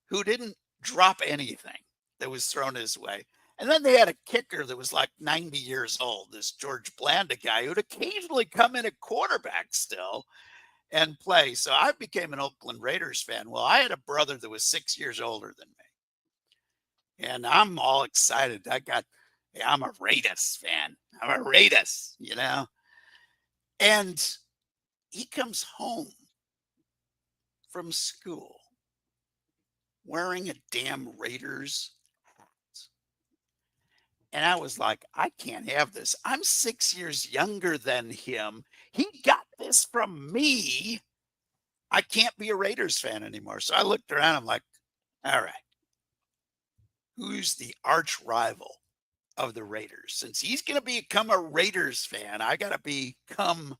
Speaker 2: who didn't drop anything that was thrown his way. And then they had a kicker that was like 90 years old, this George Blanda guy, who'd occasionally come in at quarterback still and play. So I became an Oakland Raiders fan. Well, I had a brother that was 6 years older than me. And I'm all excited. I'm a Raiders fan. I'm a Raiders, And he comes home from school wearing a damn Raiders hat. And I was like, I can't have this. I'm 6 years younger than him. He got this from me. I can't be a Raiders fan anymore. So I looked around. I'm like, all right, who's the arch rival of the Raiders? Since he's going to become a Raiders fan, I got to become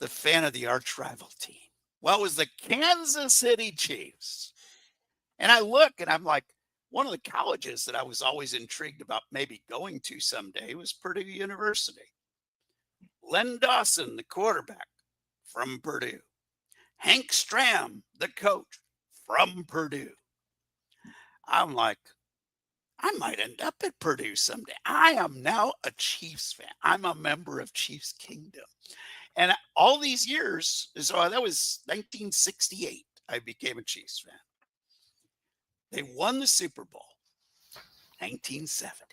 Speaker 2: the fan of the arch rival team. Well, it was the Kansas City Chiefs. And I look and I'm like, one of the colleges that I was always intrigued about maybe going to someday was Purdue University. Len Dawson, the quarterback, from Purdue. Hank Stram, the coach, from Purdue. I'm like, I might end up at Purdue someday. I am now a Chiefs fan. I'm a member of Chiefs Kingdom. And all these years, so that was 1968, I became a Chiefs fan. They won the Super Bowl, 1970.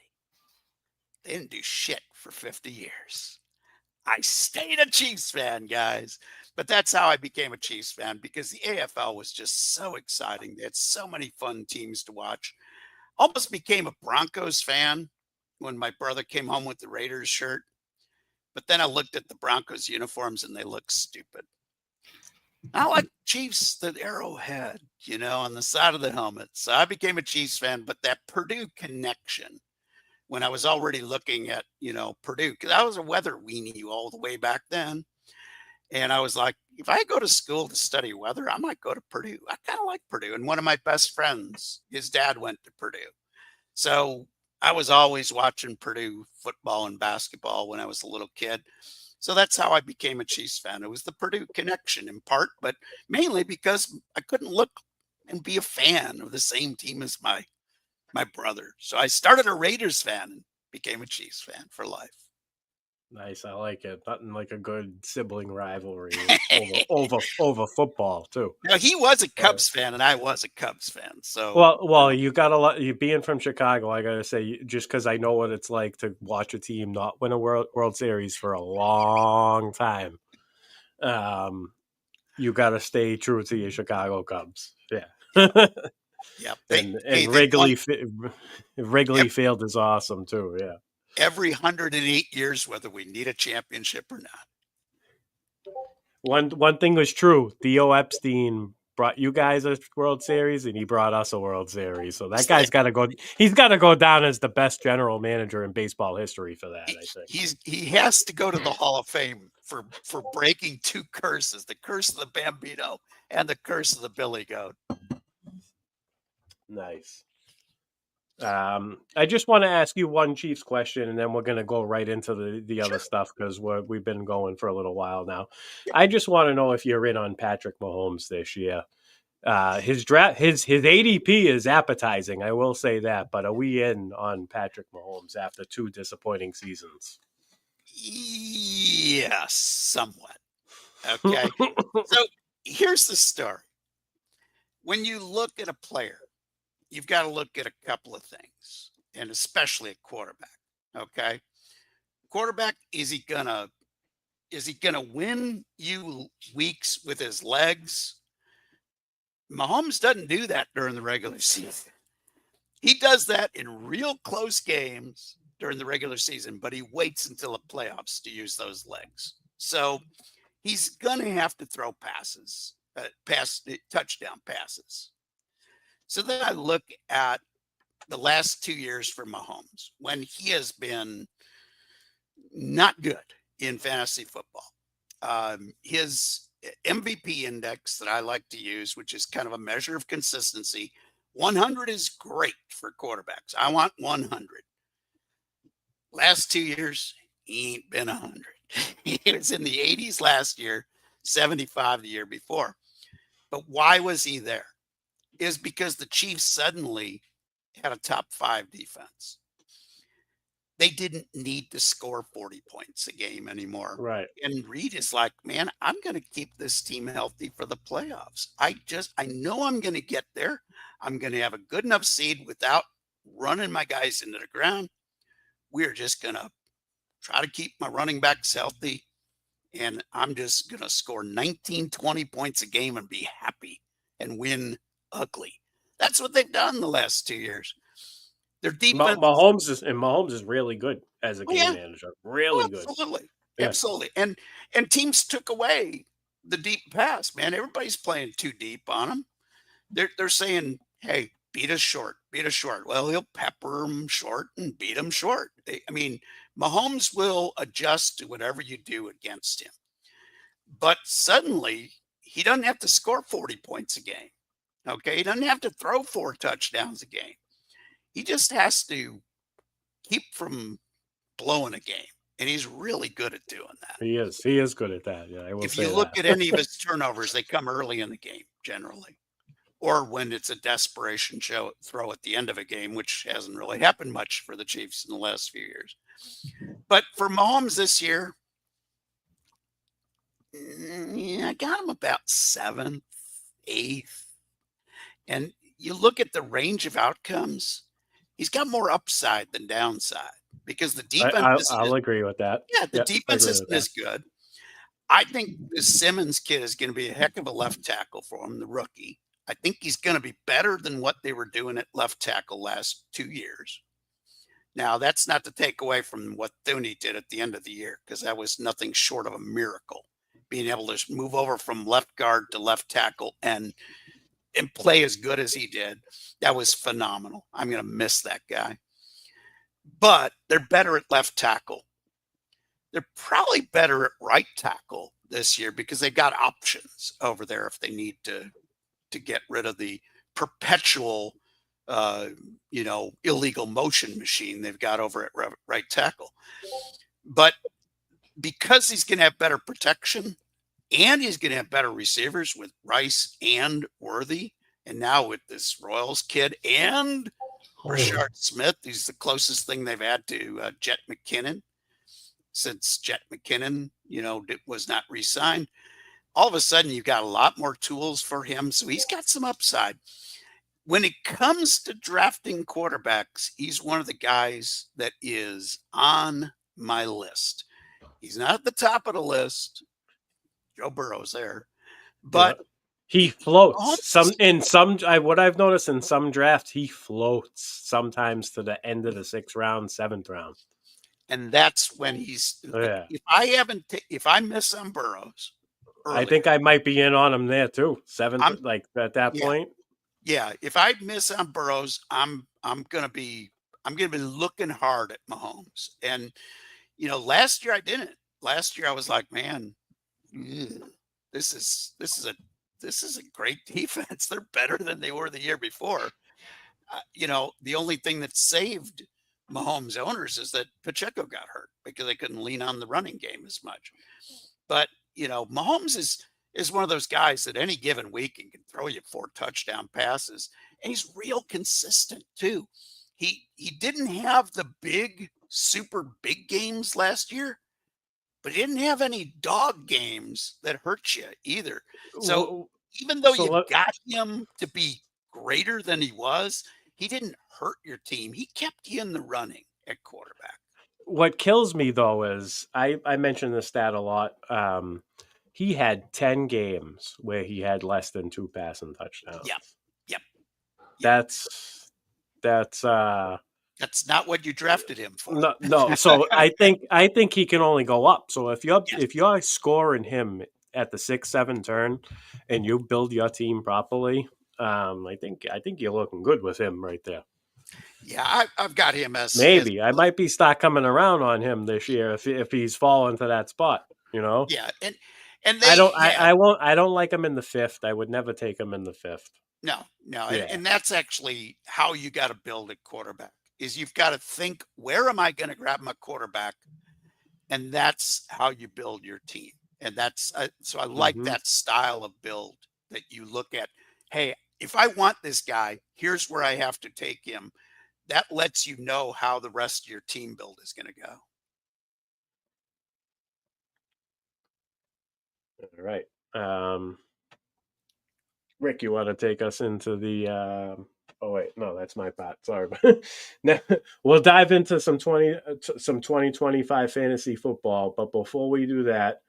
Speaker 2: They didn't do shit for 50 years. I stayed a Chiefs fan, guys. But that's how I became a Chiefs fan, because the AFL was just so exciting. They had so many fun teams to watch. Almost became a Broncos fan when my brother came home with the Raiders shirt. But then I looked at the Broncos uniforms and they looked stupid. I like Chiefs, the arrowhead, on the side of the helmet. So I became a Chiefs fan, but that Purdue connection when I was already looking at, Purdue, because I was a weather weenie all the way back then. And I was like, if I go to school to study weather, I might go to Purdue. I kind of like Purdue. And one of my best friends, his dad went to Purdue. So I was always watching Purdue football and basketball when I was a little kid. So that's how I became a Chiefs fan. It was the Purdue connection in part, but mainly because I couldn't look and be a fan of the same team as my brother. So I started a Raiders fan and became a Chiefs fan for life.
Speaker 1: Nice, I like it. Nothing like a good sibling rivalry over football too.
Speaker 2: Now he was a Cubs fan and I was a Cubs fan. So
Speaker 1: well, you got a lot. You being from Chicago, I gotta say, just because I know what it's like to watch a team not win a World Series for a long time. You got to stay true to your Chicago Cubs. Yeah.
Speaker 2: Yep.
Speaker 1: And Wrigley Field is awesome too. Yeah.
Speaker 2: Every 108 years, whether we need a championship or
Speaker 1: not. One thing was true. Theo Epstein brought you guys a World Series, and he brought us a World Series. So that guy's got to go. He's got to go down as the best general manager in baseball history for that. I think
Speaker 2: he has to go to the Hall of Fame for breaking two curses: the curse of the Bambino and the curse of the Billy Goat.
Speaker 1: Nice. I just want to ask you one Chiefs question, and then we're going to go right into the other stuff because we've been going for a little while now. I just want to know if you're in on Patrick Mahomes this year. His ADP is appetizing, I will say that. But are we in on Patrick Mahomes after 2 disappointing seasons?
Speaker 2: Yes, somewhat. Okay. So here's the story. When you look at a player, you've got to look at a couple of things, and especially a quarterback. Okay. Quarterback, is he gonna win you weeks with his legs? Mahomes doesn't do that during the regular season. He does that in real close games during the regular season, but he waits until the playoffs to use those legs. So he's gonna have to throw passes, touchdown passes. So then I look at the last 2 years for Mahomes when he has been not good in fantasy football. His MVP index that I like to use, which is kind of a measure of consistency, 100 is great for quarterbacks. I want 100. Last 2 years, he ain't been 100. He was in the 80s last year, 75 the year before. But why was he there? Is because the Chiefs suddenly had a top 5 defense. They didn't need to score 40 points a game anymore.
Speaker 1: Right.
Speaker 2: And Reed is like, man, I'm going to keep this team healthy for the playoffs. I know I'm going to get there. I'm going to have a good enough seed without running my guys into the ground. We're just going to try to keep my running backs healthy. And I'm just going to score 19, 20 points a game and be happy and win ugly. That's what they've done the last 2 years. Their defense.
Speaker 1: Mahomes is really good as a game manager. Really good.
Speaker 2: Absolutely. Yeah. Absolutely. And teams took away the deep pass, man. Everybody's playing too deep on them. They're saying, hey, beat us short. Well, he'll pepper them short and beat them short. Mahomes will adjust to whatever you do against him. But suddenly, he doesn't have to score 40 points a game. Okay, he doesn't have to throw 4 touchdowns a game. He just has to keep from blowing a game. And he's really good at doing that.
Speaker 1: He is good at that. Yeah, I will say that.
Speaker 2: If you look at any of his turnovers, they come early in the game, generally. Or when it's a desperation throw at the end of a game, which hasn't really happened much for the Chiefs in the last few years. But for Mahomes this year, I got him about 7th, 8th. And you look at the range of outcomes, he's got more upside than downside because the defense.
Speaker 1: I'll agree with that.
Speaker 2: Yeah, the defense isn't as good. I think the Simmons kid is going to be a heck of a left tackle for him, the rookie. I think he's going to be better than what they were doing at left tackle last 2 years. Now, that's not to take away from what Thuney did at the end of the year, because that was nothing short of a miracle. being able to move over from left guard to left tackle and play as good as he did. That was phenomenal. I'm going to miss that guy. But they're better at left tackle. They're probably better at right tackle this year because they've got options over there if they need to get rid of the perpetual, illegal motion machine they've got over at right tackle. But because he's going to have better protection and he's going to have better receivers with Rice and Worthy, and now with this Royals kid and Rashard Smith, he's the closest thing they've had to Jet McKinnon since Jet McKinnon, was not re-signed. All of a sudden, you've got a lot more tools for him, so he's got some upside. When it comes to drafting quarterbacks, he's one of the guys that is on my list. He's not at the top of the list. Joe Burrow's there, but
Speaker 1: he floats. What I've noticed in some drafts, he floats sometimes to the end of the 6th round, 7th round.
Speaker 2: And that's when he's.
Speaker 1: Yeah.
Speaker 2: If I miss on Burrows,
Speaker 1: I think I might be in on him there too. 7th, like at that point.
Speaker 2: Yeah, if I miss on Burrows, I'm gonna be looking hard at Mahomes. And last year I didn't. Last year I was like, man, this is a great defense. They're better than they were the year before. The only thing that saved Mahomes owners is that Pacheco got hurt because they couldn't lean on the running game as much. But Mahomes is one of those guys that any given week he can throw you 4 touchdown passes, and he's real consistent too. He didn't have the super big games last year, but he didn't have any dog games that hurt you either. So even though you got him to be greater than he was, he didn't hurt your team. He kept you in the running at quarterback.
Speaker 1: What kills me though is I mentioned this stat a lot. He had 10 games where he had less than 2 passing touchdowns.
Speaker 2: Yep.
Speaker 1: That's
Speaker 2: not what you drafted him for.
Speaker 1: No. So I think he can only go up. So if you're scoring him at the 6-7 turn and you build your team properly, I think you're looking good with him right there.
Speaker 2: Yeah, I've got him as
Speaker 1: maybe I might be start coming around on him this year if he's fallen to that spot.
Speaker 2: Yeah, and
Speaker 1: I don't like him in the 5th. I would never take him in the 5th.
Speaker 2: No, and that's actually how you got to build a quarterback. Is you've got to think, where am I going to grab my quarterback? And that's how you build your team. And that's so I like that style of build that you look at. Hey, if I want this guy, here's where I have to take him. That lets you know how the rest of your team build is going to go.
Speaker 1: All right. Rick, you want to take us into the oh wait, no, that's my part. Sorry. Now, we'll dive into some 2025 fantasy football, but before we do that,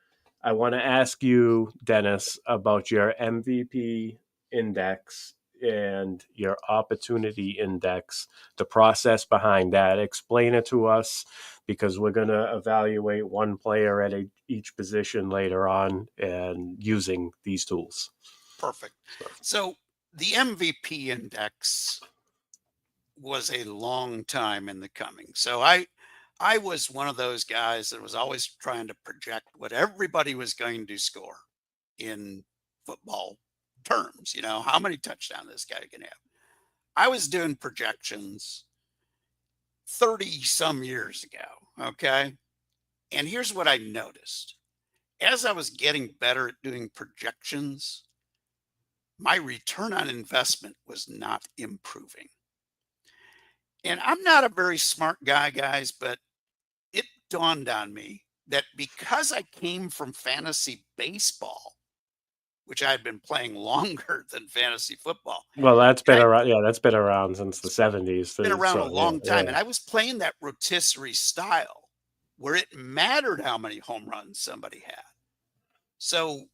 Speaker 1: I want to ask you, Dennis, about your MVP index and your opportunity index, the process behind that. Explain it to us, because we're going to evaluate one player at each position later on and using these tools.
Speaker 2: Perfect. So the MVP index was a long time in the coming. So I was one of those guys that was always trying to project what everybody was going to score in football terms. How many touchdowns this guy can have. I was doing projections 30 some years ago. Okay. And here's what I noticed. As I was getting better at doing projections, my return on investment was not improving. And I'm not a very smart guy, guys, but it dawned on me that because I came from fantasy baseball, which I had been playing longer than fantasy football.
Speaker 1: Well, that's been around. Yeah, that's been around since the 70s.
Speaker 2: It's been around a long time. And I was playing that rotisserie style where it mattered how many home runs somebody had. So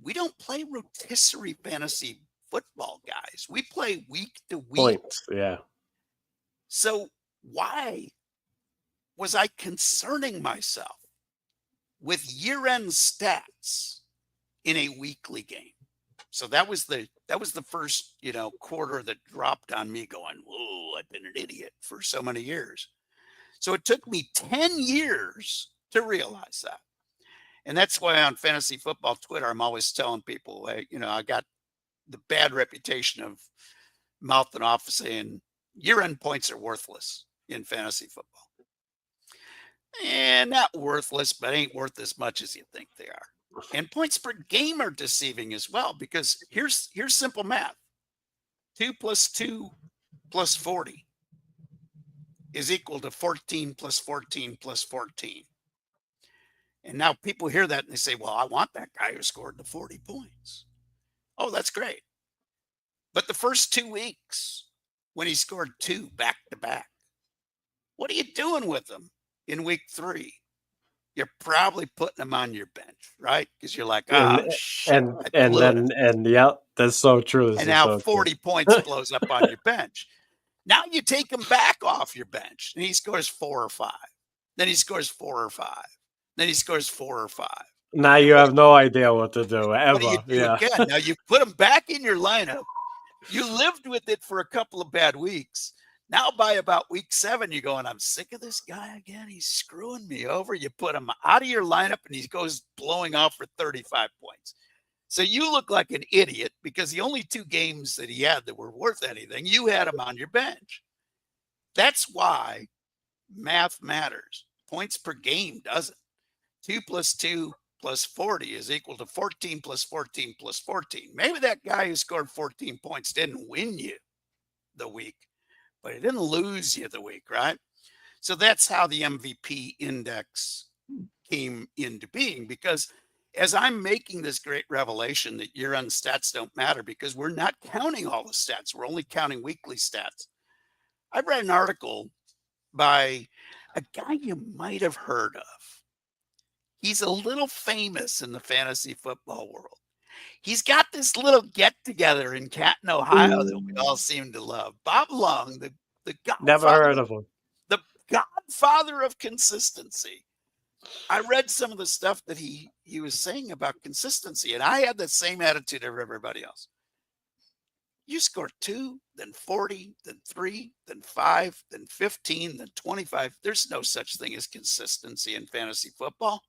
Speaker 2: we don't play rotisserie fantasy football, guys. We play week to week.
Speaker 1: Points, yeah.
Speaker 2: So why was I concerning myself with year-end stats in a weekly game. So that was the first, quarter that dropped on me going, whoa, I've been an idiot for so many years. So it took me 10 years to realize that. And that's why on fantasy football Twitter, I'm always telling people, hey, I got the bad reputation of mouthing off saying year-end points are worthless in fantasy football. And not worthless, but ain't worth as much as you think they are. And points per game are deceiving as well, because here's simple math. 2 plus 2 plus 40 is equal to 14 plus 14 plus 14. And now people hear that and they say, well, I want that guy who scored the 40 points. Oh, that's great. But the first 2 weeks, when he scored 2 back to back, what are you doing with him in week 3? You're probably putting him on your bench, right? Because you're like, shit,
Speaker 1: yeah, that's so true.
Speaker 2: And now 40 points blows up on your bench. Now you take him back off your bench and he scores 4 or 5. Then he scores 4 or 5. Then he scores 4 or 5.
Speaker 1: Now you have no idea what to do ever.
Speaker 2: What do you do again? Now you put him back in your lineup. You lived with it for a couple of bad weeks. Now by about week 7, you're going, I'm sick of this guy again. He's screwing me over. You put him out of your lineup and he goes blowing off for 35 points. So you look like an idiot because the only 2 games that he had that were worth anything, you had him on your bench. That's why math matters. Points per game doesn't. 2 plus 2 plus 40 is equal to 14 plus 14 plus 14. Maybe that guy who scored 14 points didn't win you the week, but he didn't lose you the week, right? So that's how the MVP index came into being, because as I'm making this great revelation that year-end stats don't matter because we're not counting all the stats, we're only counting weekly stats. I read an article by a guy you might have heard of. He's a little famous in the fantasy football world. He's got this little get-together in Canton, Ohio that we all seem to love. Bob Lung, the godfather.
Speaker 1: Never heard of him.
Speaker 2: The godfather of consistency. I read some of the stuff that he was saying about consistency, and I had the same attitude of everybody else. You score 2, then 40, then 3, then 5, then 15, then 25. There's no such thing as consistency in fantasy football.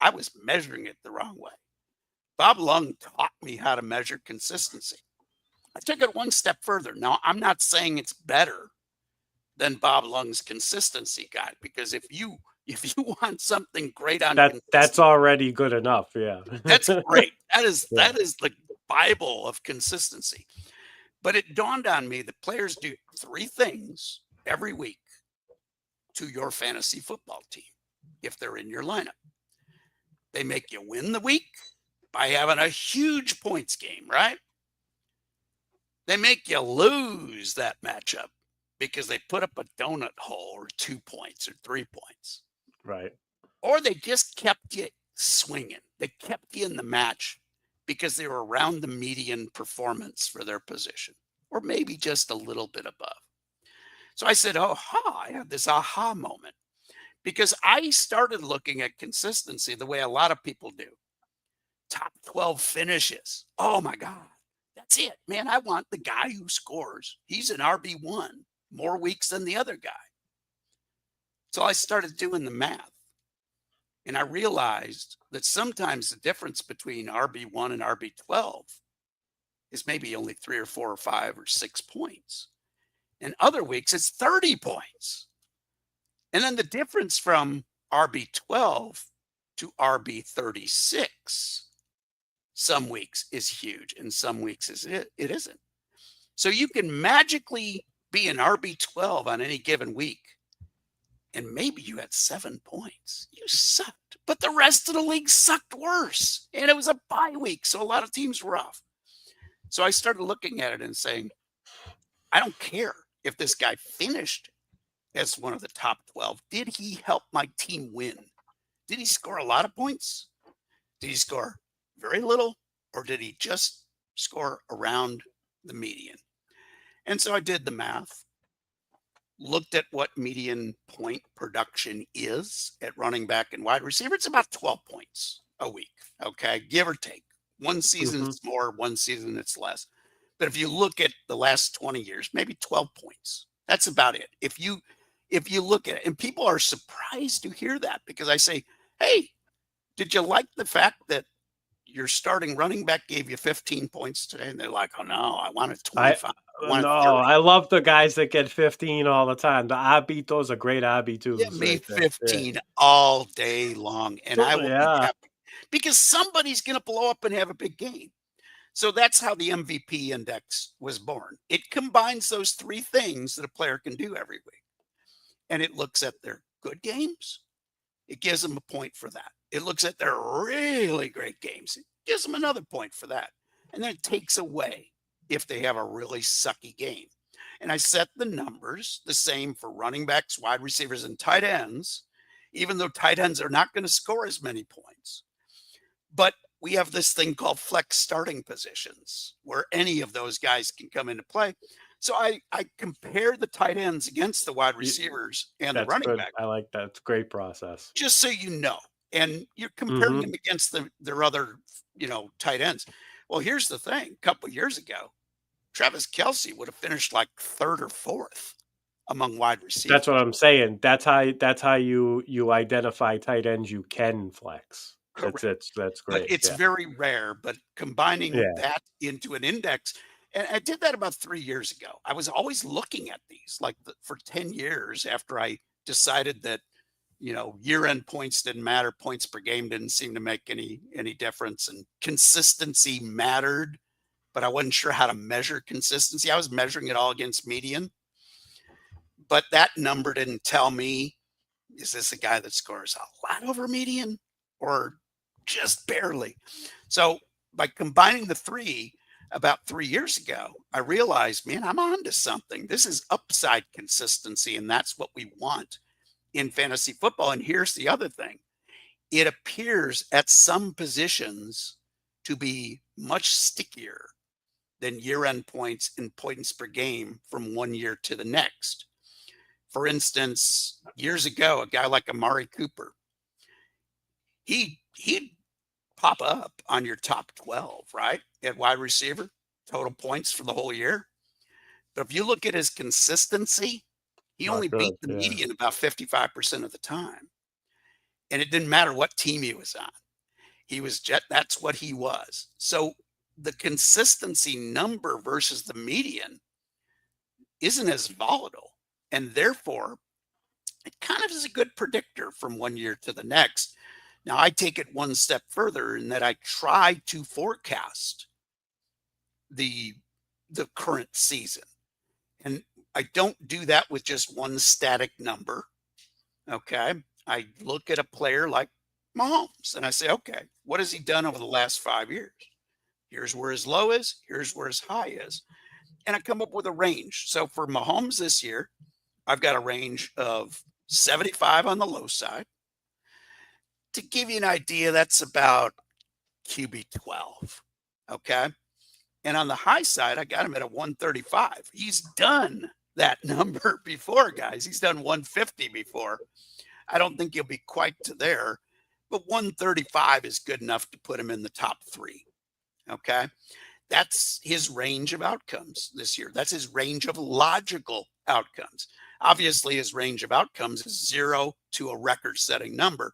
Speaker 2: I was measuring it the wrong way. Bob Lung taught me how to measure consistency. I took it one step further. Now, I'm not saying it's better than Bob Lung's consistency guide, because if you want something great on
Speaker 1: that's already good enough. Yeah.
Speaker 2: That's great. That is the Bible of consistency. But it dawned on me that players do 3 things every week to your fantasy football team if they're in your lineup. They make you win the week by having a huge points game, right? They make you lose that matchup because they put up a donut hole or 2 points or 3 points.
Speaker 1: Right.
Speaker 2: Or they just kept you swinging. They kept you in the match because they were around the median performance for their position, or maybe just a little bit above. So I said, I had this aha moment, because I started looking at consistency the way a lot of people do. Top 12 finishes. Oh my God. That's it, man. I want the guy who scores. He's an RB1 more weeks than the other guy. So I started doing the math, and I realized that sometimes the difference between RB1 and RB12 is maybe only 3 or 4 or 5 or 6 points. And other weeks it's 30 points. And then the difference from RB12 to RB36 some weeks is huge, and some weeks it isn't. So you can magically be an RB12 on any given week, and maybe you had 7 points. You sucked, but the rest of the league sucked worse. And it was a bye week, so a lot of teams were off. So I started looking at it and saying, I don't care if this guy finished as one of the top 12. Did he help my team win? Did he score a lot of points? Did he score very little? Or did he just score around the median? And so I did the math, looked at what median point production is at running back and wide receiver. It's about 12 points a week. Okay. Give or take. One season
Speaker 1: Mhm.
Speaker 2: it's more, one season it's less. But if you look at the last 20 years, maybe 12 points. That's about it. If you look at it, and people are surprised to hear that because I say, hey, did you like the fact that your starting running back gave you 15 points today? And they're like, oh no, I wanted
Speaker 1: I
Speaker 2: 25. I
Speaker 1: no,
Speaker 2: wanted 30.
Speaker 1: I love the guys that get 15 all the time. The RB2s are great
Speaker 2: Give
Speaker 1: RB2s
Speaker 2: me
Speaker 1: right there. Yeah.
Speaker 2: 15 all day long, and I will be
Speaker 1: Yeah.
Speaker 2: happy because somebody's going to blow up and have a big game. So that's how the MVP index was born. It combines those three things that a player can do every week. And it looks at their good games. It gives them a point for that. It looks at their really great games. It gives them another point for that. And then it takes away if they have a really sucky game. And I set the numbers the same for running backs, wide receivers, and tight ends, even though tight ends are not going to score as many points. But we have this thing called flex starting positions where any of those guys can come into play. So I compare the tight ends against the wide
Speaker 1: You
Speaker 2: receivers and the
Speaker 1: That's
Speaker 2: running
Speaker 1: good.
Speaker 2: back,
Speaker 1: I like that. It's a great process.
Speaker 2: just so you know. And you're comparing
Speaker 1: Mhm.
Speaker 2: them against their other, tight ends. Well, here's the thing. A couple of years ago, Travis Kelce would have finished like third or fourth among wide receivers.
Speaker 1: That's what I'm saying. That's how you identify tight ends you can flex.
Speaker 2: Correct.
Speaker 1: That's
Speaker 2: But
Speaker 1: great.
Speaker 2: it's
Speaker 1: Yeah.
Speaker 2: very rare. But combining
Speaker 1: Yeah.
Speaker 2: that into an index, and I did that about 3 years ago. I was always looking at these for 10 years after I decided that, year-end points didn't matter. Points per game didn't seem to make any difference. And consistency mattered, but I wasn't sure how to measure consistency. I was measuring it all against median, but that number didn't tell me, is this a guy that scores a lot over median or just barely? So by combining the three about 3 years ago, I realized, man, I'm on to something. This is upside consistency, and that's what we want in fantasy football. And here's the other thing. It appears at some positions to be much stickier than year-end points and points per game from one year to the next. For instance, years ago, a guy like Amari Cooper, he'd pop up on your top 12, right? At wide receiver, total points for the whole year. But if you look at his consistency, he only
Speaker 1: Not
Speaker 2: beat
Speaker 1: good.
Speaker 2: the
Speaker 1: Yeah.
Speaker 2: median about 55% of the time. And it didn't matter what team he was on. That's what he was. So the consistency number versus the median isn't as volatile. And therefore, it kind of is a good predictor from one year to the next. Now, I take it one step further in that I try to forecast the current season. And I don't do that with just one static number. Okay. I look at a player like Mahomes and I say, okay, what has he done over the last 5 years? Here's where his low is, here's where his high is. And I come up with a range. So for Mahomes this year, I've got a range of 75 on the low side. To give you an idea, that's about QB 12. Okay. And on the high side, I got him at a 135. He's done that number before, guys. He's done 150 before. I don't think he'll be quite to there, but 135 is good enough to put him in the top three. Okay. That's his range of outcomes this year. That's his range of logical outcomes. Obviously, his range of outcomes is 0 to a record setting number.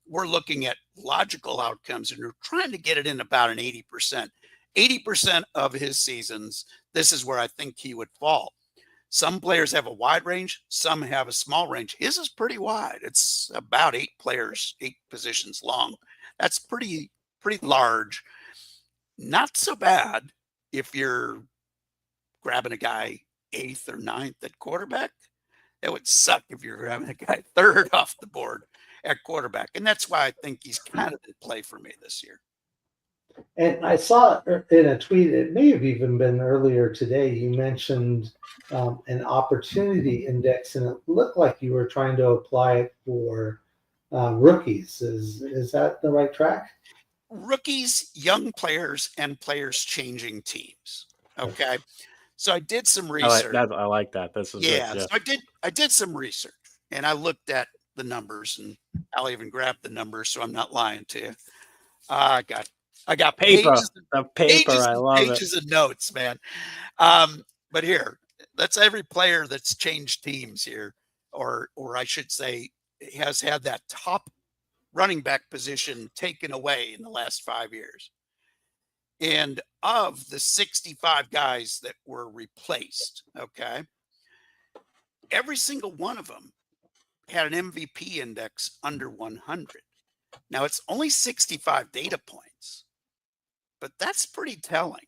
Speaker 2: We're looking at logical outcomes and we're trying to get it in about an 80%. 80% of his seasons, this is where I think he would fall. Some players have a wide range, some have a small range. His is pretty wide. It's about 8 players, 8 positions long. That's pretty large. Not so bad if you're grabbing a guy 8th or 9th at quarterback. It would suck if you're grabbing a guy 3rd off the board at quarterback. And that's why I think he's kind of in play for me this year.
Speaker 3: And I saw in a tweet, it may have even been earlier today, you mentioned an opportunity index, and it looked like you were trying to apply it for rookies. Is that the right track?
Speaker 2: Rookies, young players, and players changing teams. Okay. So I did some research.
Speaker 1: I like that. This is good.
Speaker 2: Yeah.
Speaker 1: Yeah.
Speaker 2: So I did some research and I looked at the numbers, and I'll even grab the numbers so I'm not lying to you. I got
Speaker 1: Paper,
Speaker 2: pages,
Speaker 1: the paper.
Speaker 2: pages
Speaker 1: I
Speaker 2: and
Speaker 1: love it.
Speaker 2: pages of notes, man. But here, that's every player that's changed teams here, or I should say, has had that top running back position taken away in the last 5 years. And of the 65 guys that were replaced, okay, every single one of them had an MVP index under 100. Now it's only 65 data points, but that's pretty telling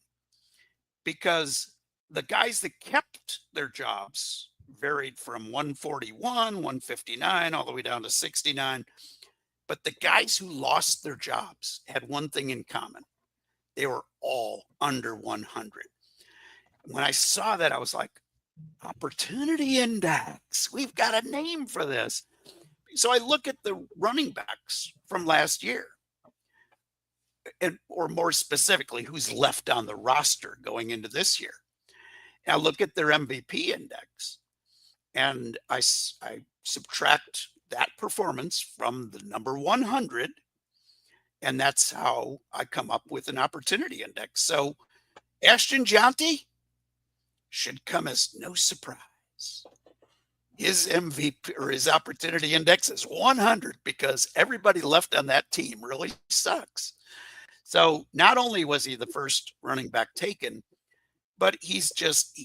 Speaker 2: because the guys that kept their jobs varied from 141, 159, all the way down to 69. But the guys who lost their jobs had one thing in common. They were all under 100. When I saw that, I was like, opportunity index. We've got a name for this. So I look at the running backs from last year, and or more specifically, who's left on the roster going into this year. And I look at their MVP index, and I subtract that performance from the number 100, and that's how I come up with an opportunity index. So Ashton Jonty should come as no surprise. His MVP or his opportunity index is 100 because everybody left on that team really sucks. So not only was he the first running back taken, but he's just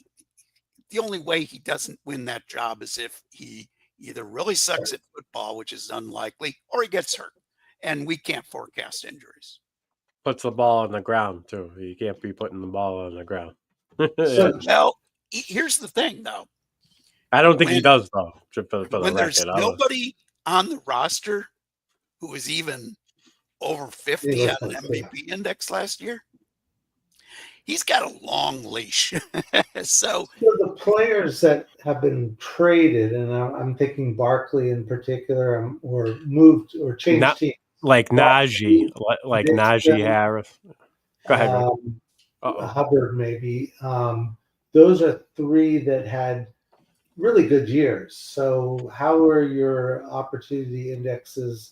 Speaker 2: the only way he doesn't win that job is if he either really sucks at football, which is unlikely, or he gets hurt. And we can't forecast injuries.
Speaker 1: Puts the ball on the ground too. You can't be putting the ball on the ground.
Speaker 2: So, well, here's the thing, though.
Speaker 1: I don't think he does, though.
Speaker 2: When there's nobody on the roster who was even over 50 on an MVP index last year, he's got a long leash. So
Speaker 3: the players that have been traded, and I'm thinking Barkley in particular, or moved or changed teams.
Speaker 1: Like Najee, like Najee Harris. Go ahead,
Speaker 3: Hubbard, maybe. Those are three that had really good years. So how are your opportunity indexes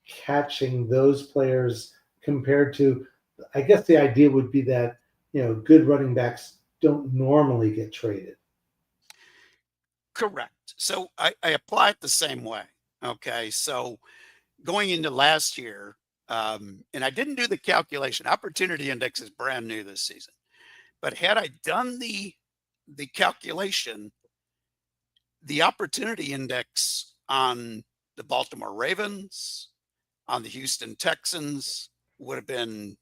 Speaker 3: catching those players compared to, I guess the idea would be that, good running backs don't normally get traded.
Speaker 2: Correct. So I apply it the same way. Okay. So going into last year, and I didn't do the calculation. Opportunity index is brand new this season. But had I done the calculation, the opportunity index on the Baltimore Ravens, on the Houston Texans would have been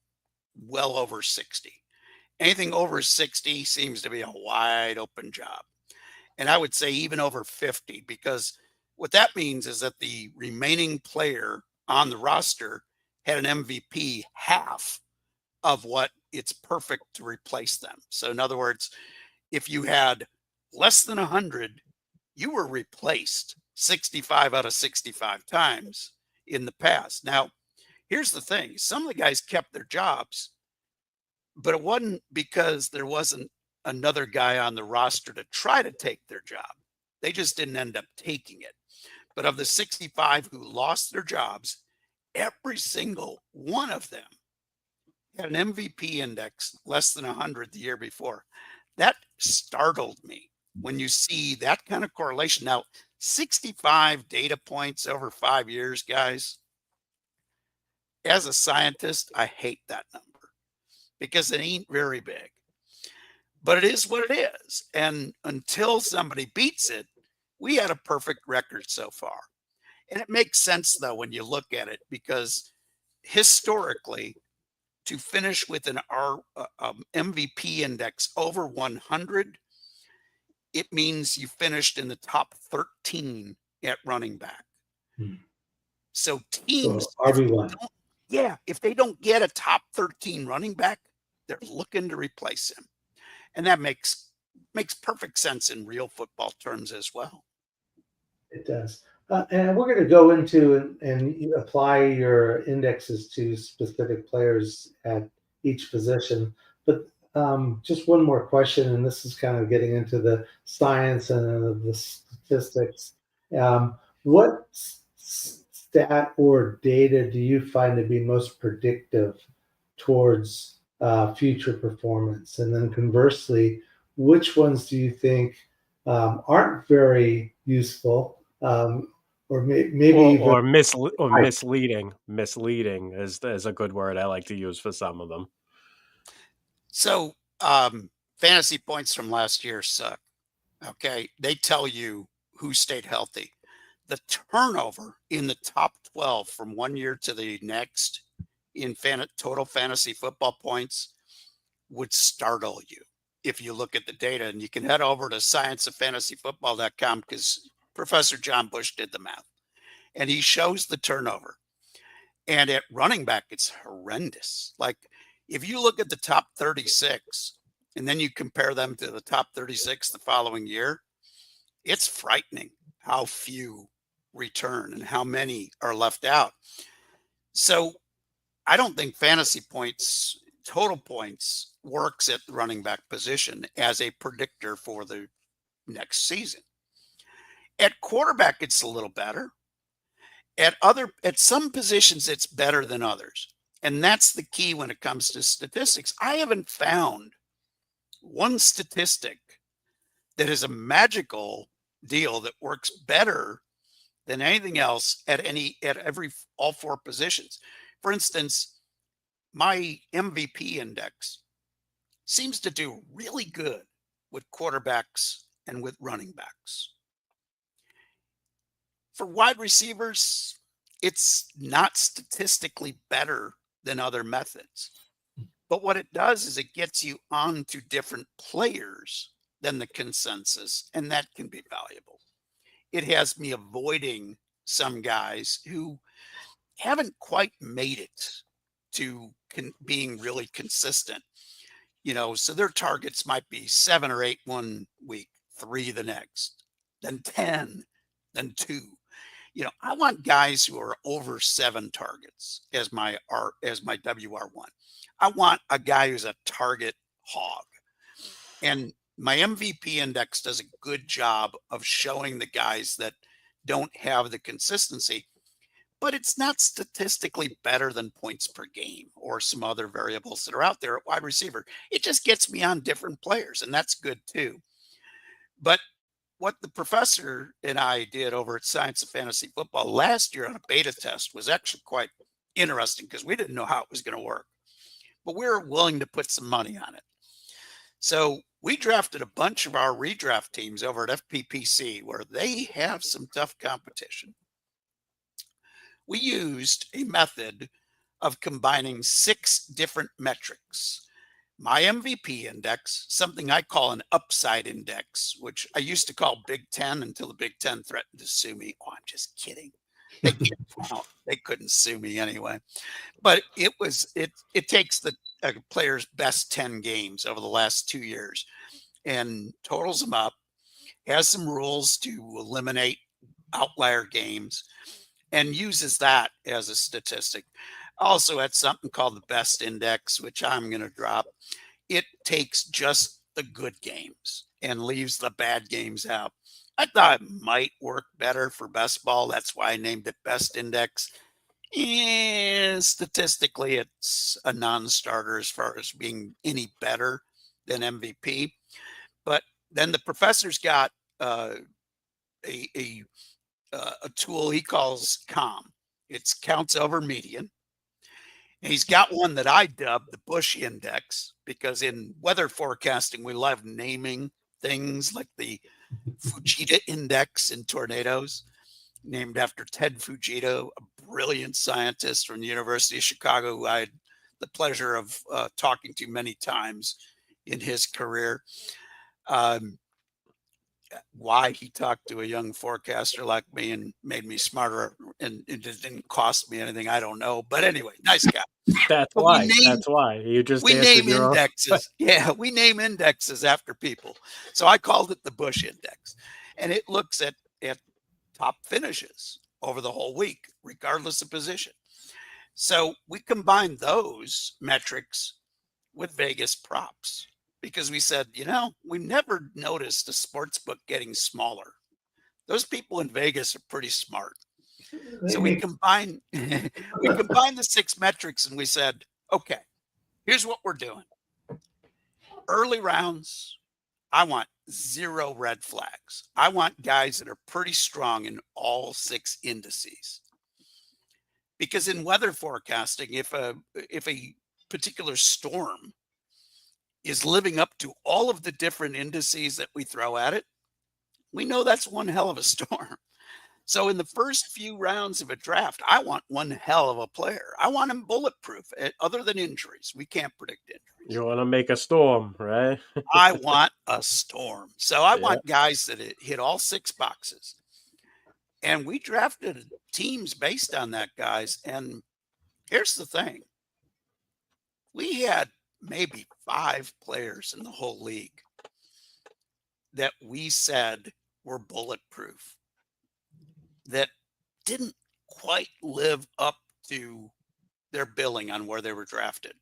Speaker 2: well over 60. Anything over 60 seems to be a wide open job. And I would say even over 50, because what that means is that the remaining player on the roster had an MVP half of what it's perfect to replace them. So in other words, if you had less than 100, you were replaced 65 out of 65 times in the past. Now, here's the thing. Some of the guys kept their jobs, but it wasn't because there wasn't another guy on the roster to try to take their job. They just didn't end up taking it. But of the 65 who lost their jobs, every single one of them had an MVP index less than 100 the year before. That startled me when you see that kind of correlation. Now, 65 data points over 5 years, guys. As a scientist, I hate that number because it ain't very big. But it is what it is. And until somebody beats it, we had a perfect record so far. And it makes sense, though, when you look at it, because historically, to finish with an MVP index over 100, it means you finished in the top 13 at running back. So teams, if they don't get a top 13 running back, they're looking to replace him. And that makes perfect sense in real football terms as well.
Speaker 3: It does. And we're going to go into and apply your indexes to specific players at each position. But just one more question, and this is kind of getting into the science and the statistics. What stat or data do you find to be most predictive towards future performance? And then conversely, which ones do you think aren't very useful, or maybe even
Speaker 1: or misleading? Misleading is a good word I like to use for some of them.
Speaker 2: So fantasy points from last year suck. Okay. They tell you who stayed healthy. The turnover in the top 12 from one year to the next in total fantasy football points would startle you if you look at the data. And you can head over to scienceoffantasyfootball.com because Professor John Bush did the math and he shows the turnover. And at running back, it's horrendous. Like if you look at the top 36 and then you compare them to the top 36 the following year, it's frightening how few return and how many are left out. So I don't think fantasy points, total points, works at the running back position as a predictor for the next season. At quarterback, it's a little better. At some positions, it's better than others. And that's the key when it comes to statistics. I haven't found one statistic that is a magical deal that works better than anything else at all four positions. For instance, my MVP index seems to do really good with quarterbacks and with running backs. For wide receivers, it's not statistically better than other methods. But what it does is it gets you onto different players than the consensus, and that can be valuable. It has me avoiding some guys who haven't quite made it to being really consistent. So their targets might be 7 or 8 one week, 3 the next, then 10, then 2. I want guys who are over 7 targets as my WR1. I want a guy who's a target hog. And my MVP index does a good job of showing the guys that don't have the consistency, but it's not statistically better than points per game or some other variables that are out there at wide receiver. It just gets me on different players, and that's good too. But what the professor and I did over at Science of Fantasy Football last year on a beta test was actually quite interesting because we didn't know how it was going to work, but we were willing to put some money on it. So we drafted a bunch of our redraft teams over at FPPC where they have some tough competition. We used a method of combining 6 different metrics. My MVP index, something I call an upside index, which I used to call Big Ten until the Big Ten threatened to sue me. Oh, I'm just kidding. They can't count. They couldn't sue me anyway. But it takes the player's best 10 games over the last 2 years and totals them up, has some rules to eliminate outlier games, and uses that as a statistic. Also had something called the best index, which I'm going to drop. It takes just the good games and leaves the bad games out. I thought it might work better for best ball. That's why I named it best index. And statistically, it's a non-starter as far as being any better than MVP. But then the professor's got a tool he calls COM. It's counts over median. And he's got one that I dubbed the Bush Index because in weather forecasting, we love naming things like the Fujita Index in tornadoes, named after Ted Fujita, a brilliant scientist from the University of Chicago, who I had the pleasure of talking to many times in his career. Why he talked to a young forecaster like me and made me smarter, and it didn't cost me anything, I don't know. But anyway, nice guy.
Speaker 1: That's why. That's why. You just
Speaker 2: we name
Speaker 1: your
Speaker 2: indexes. Yeah, we name indexes after people. So I called it the Bush Index, and it looks at top finishes over the whole week, regardless of position. So we combined those metrics with Vegas props because we said, we never noticed a sports book getting smaller. Those people in Vegas are pretty smart. So we combined the 6 metrics and we said, okay, here's what we're doing. Early rounds, I want 0 red flags. I want guys that are pretty strong in all 6 indices. Because in weather forecasting, if a particular storm is living up to all of the different indices that we throw at it, we know that's one hell of a storm. So in the first few rounds of a draft, I want one hell of a player. I want him bulletproof, other than injuries. We can't predict injuries.
Speaker 1: You want to make a storm, right?
Speaker 2: I want a storm. So I
Speaker 1: Yeah.
Speaker 2: want guys that hit all 6 boxes. And we drafted teams based on that, guys. And here's the thing. We had maybe 5 players in the whole league that we said were bulletproof, that didn't quite live up to their billing on where they were drafted.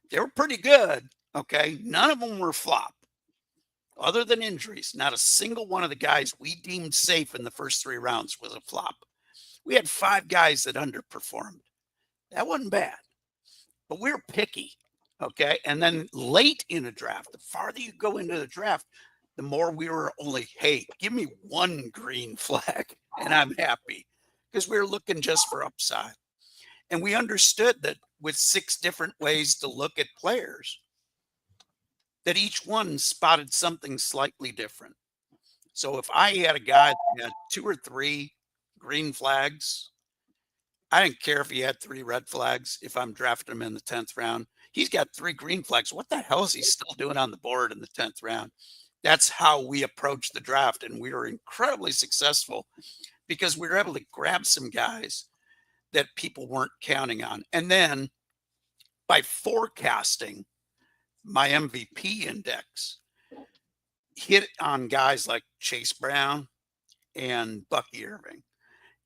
Speaker 2: They were pretty good, okay? None of them were flop. Other than injuries, not a single one of the guys we deemed safe in the first 3 rounds was a flop. We had 5 guys that underperformed. That wasn't bad, but we were picky, okay? And then late in a draft, the farther you go into the draft, the more we were only, hey, give me 1 green flag and I'm happy, because we were looking just for upside. And we understood that with 6 different ways to look at players, that each one spotted something slightly different. So if I had a guy that had 2 or 3 green flags, I didn't care if he had 3 red flags. If I'm drafting him in the 10th round, he's got 3 green flags. What the hell is he still doing on the board in the 10th round? That's how we approached the draft. And we were incredibly successful because we were able to grab some guys that people weren't counting on. And then by forecasting my MVP index, hit on guys like Chase Brown and Bucky Irving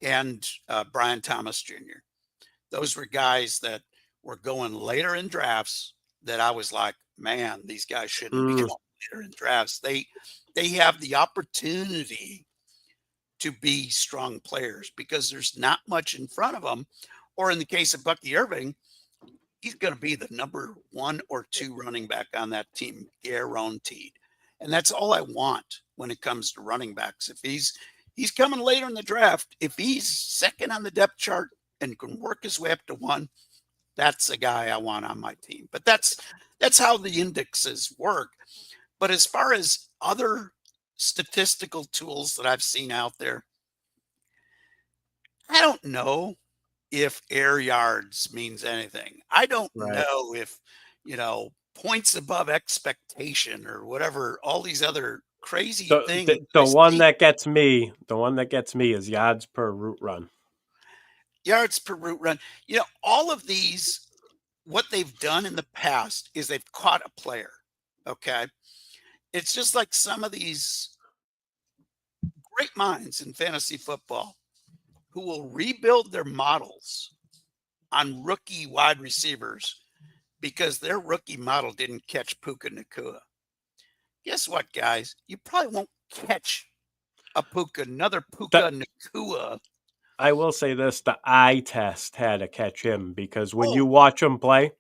Speaker 2: and Brian Thomas Jr. Those were guys that were going later in drafts that I was like, man, these guys shouldn't be going later in drafts. They have the opportunity to be strong players because there's not much in front of them. Or in the case of Bucky Irving, he's going to be the number 1 or 2 running back on that team, guaranteed. And that's all I want when it comes to running backs. If he's coming later in the draft, if he's second on the depth chart and can work his way up to 1, that's a guy I want on my team. But that's how the indexes work. But as far as other statistical tools that I've seen out there, I don't know if air yards means anything. I don't know if, points above expectation or whatever, all these other crazy things.
Speaker 1: The one that gets me is yards per route run.
Speaker 2: Yards per route run. All of these, what they've done in the past is they've caught a player. Okay. It's just like some of these great minds in fantasy football who will rebuild their models on rookie wide receivers because their rookie model didn't catch Puka Nacua. Guess what, guys? You probably won't catch another Puka Nacua.
Speaker 1: I will say this, the eye test had to catch him because when you watch him play,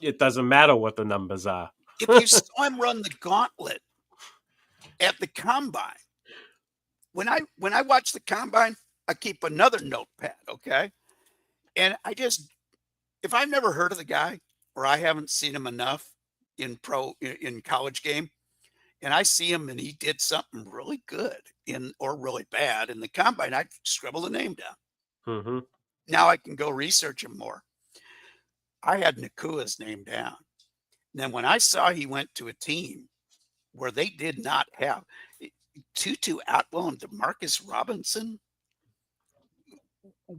Speaker 1: it doesn't matter what the numbers are.
Speaker 2: If you saw him run the gauntlet at the combine, when I watch the combine, I keep another notepad, okay? And if I've never heard of the guy or I haven't seen him enough in college game, and I see him and he did something really good or really bad in the combine, I scribble the name down.
Speaker 1: Mm-hmm.
Speaker 2: Now I can go research him more. I had Nakua's name down. And then when I saw he went to a team where they did not have Tutu Atwell and Demarcus Robinson,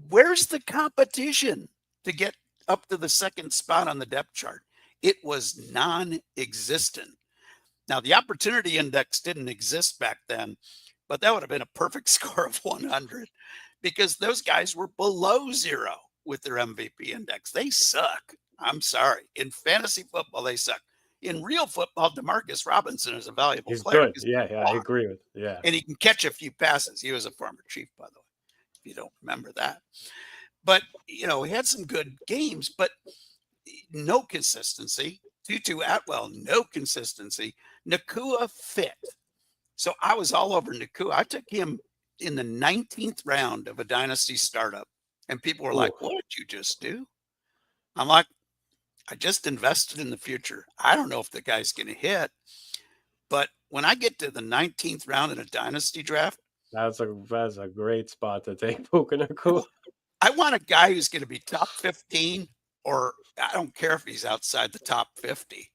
Speaker 2: where's the competition to get up to the 2nd spot on the depth chart? It was non-existent. Now, the opportunity index didn't exist back then, but that would have been a perfect score of 100 because those guys were below 0 with their MVP index. They suck. I'm sorry. In fantasy football, they suck. In real football, Demarcus Robinson is a valuable player.
Speaker 1: Good. Yeah, I agree with. Yeah,
Speaker 2: and he can catch a few passes. He was a former Chief, by the way. If you don't remember that. But, he had some good games, but no consistency. Tutu Atwell, no consistency. Nakua fit. So I was all over Nakua. I took him in the 19th round of a dynasty startup. And people were like, what did you just do? I'm like, I just invested in the future. I don't know if the guy's going to hit. But when I get to the 19th round in a dynasty draft,
Speaker 1: that's a great spot to take Puka Nakua.
Speaker 2: I want a guy who's going to be top 15, or I don't care if he's outside the top 50.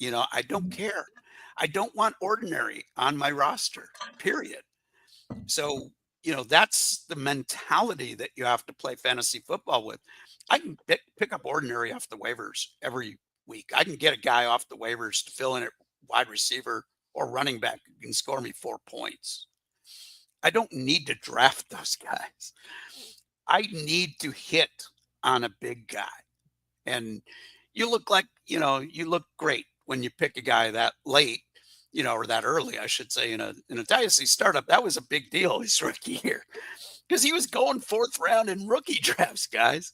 Speaker 2: I don't care. I don't want ordinary on my roster, period. So, that's the mentality that you have to play fantasy football with. I can pick up ordinary off the waivers every week. I can get a guy off the waivers to fill in at wide receiver or running back who can score me 4 points. I don't need to draft those guys. I need to hit on a big guy. And you look like, you look great when you pick a guy that late, or that early, I should say, in a dynasty startup. That was a big deal his rookie year because he was going 4th round in rookie drafts, guys.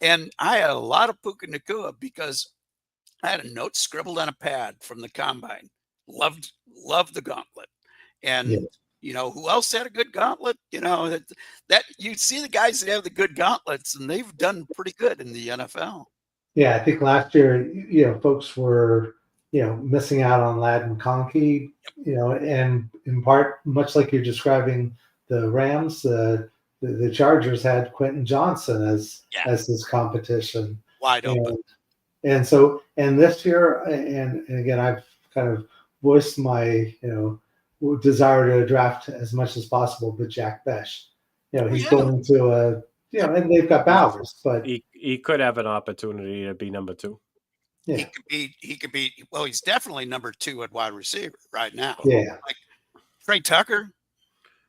Speaker 2: And I had a lot of Puka Nakua because I had a note scribbled on a pad from the combine. Loved the gauntlet. And who else had a good gauntlet? That you see the guys that have the good gauntlets, and they've done pretty good in the NFL.
Speaker 3: Yeah, I think last year, folks were, missing out on Ladd McConkey, and in part, much like you're describing the Rams, the Chargers had Quentin Johnson as his competition.
Speaker 2: Wide open.
Speaker 3: And so, and this year, and again, I've kind of voiced my, desire to draft as much as possible, but Jack Besh, he's going to and they've got Bowers, but
Speaker 1: he could have an opportunity to be number 2.
Speaker 3: Yeah.
Speaker 2: He could be. Well, he's definitely number 2 at wide receiver right now.
Speaker 3: Yeah.
Speaker 2: Like Trey Tucker,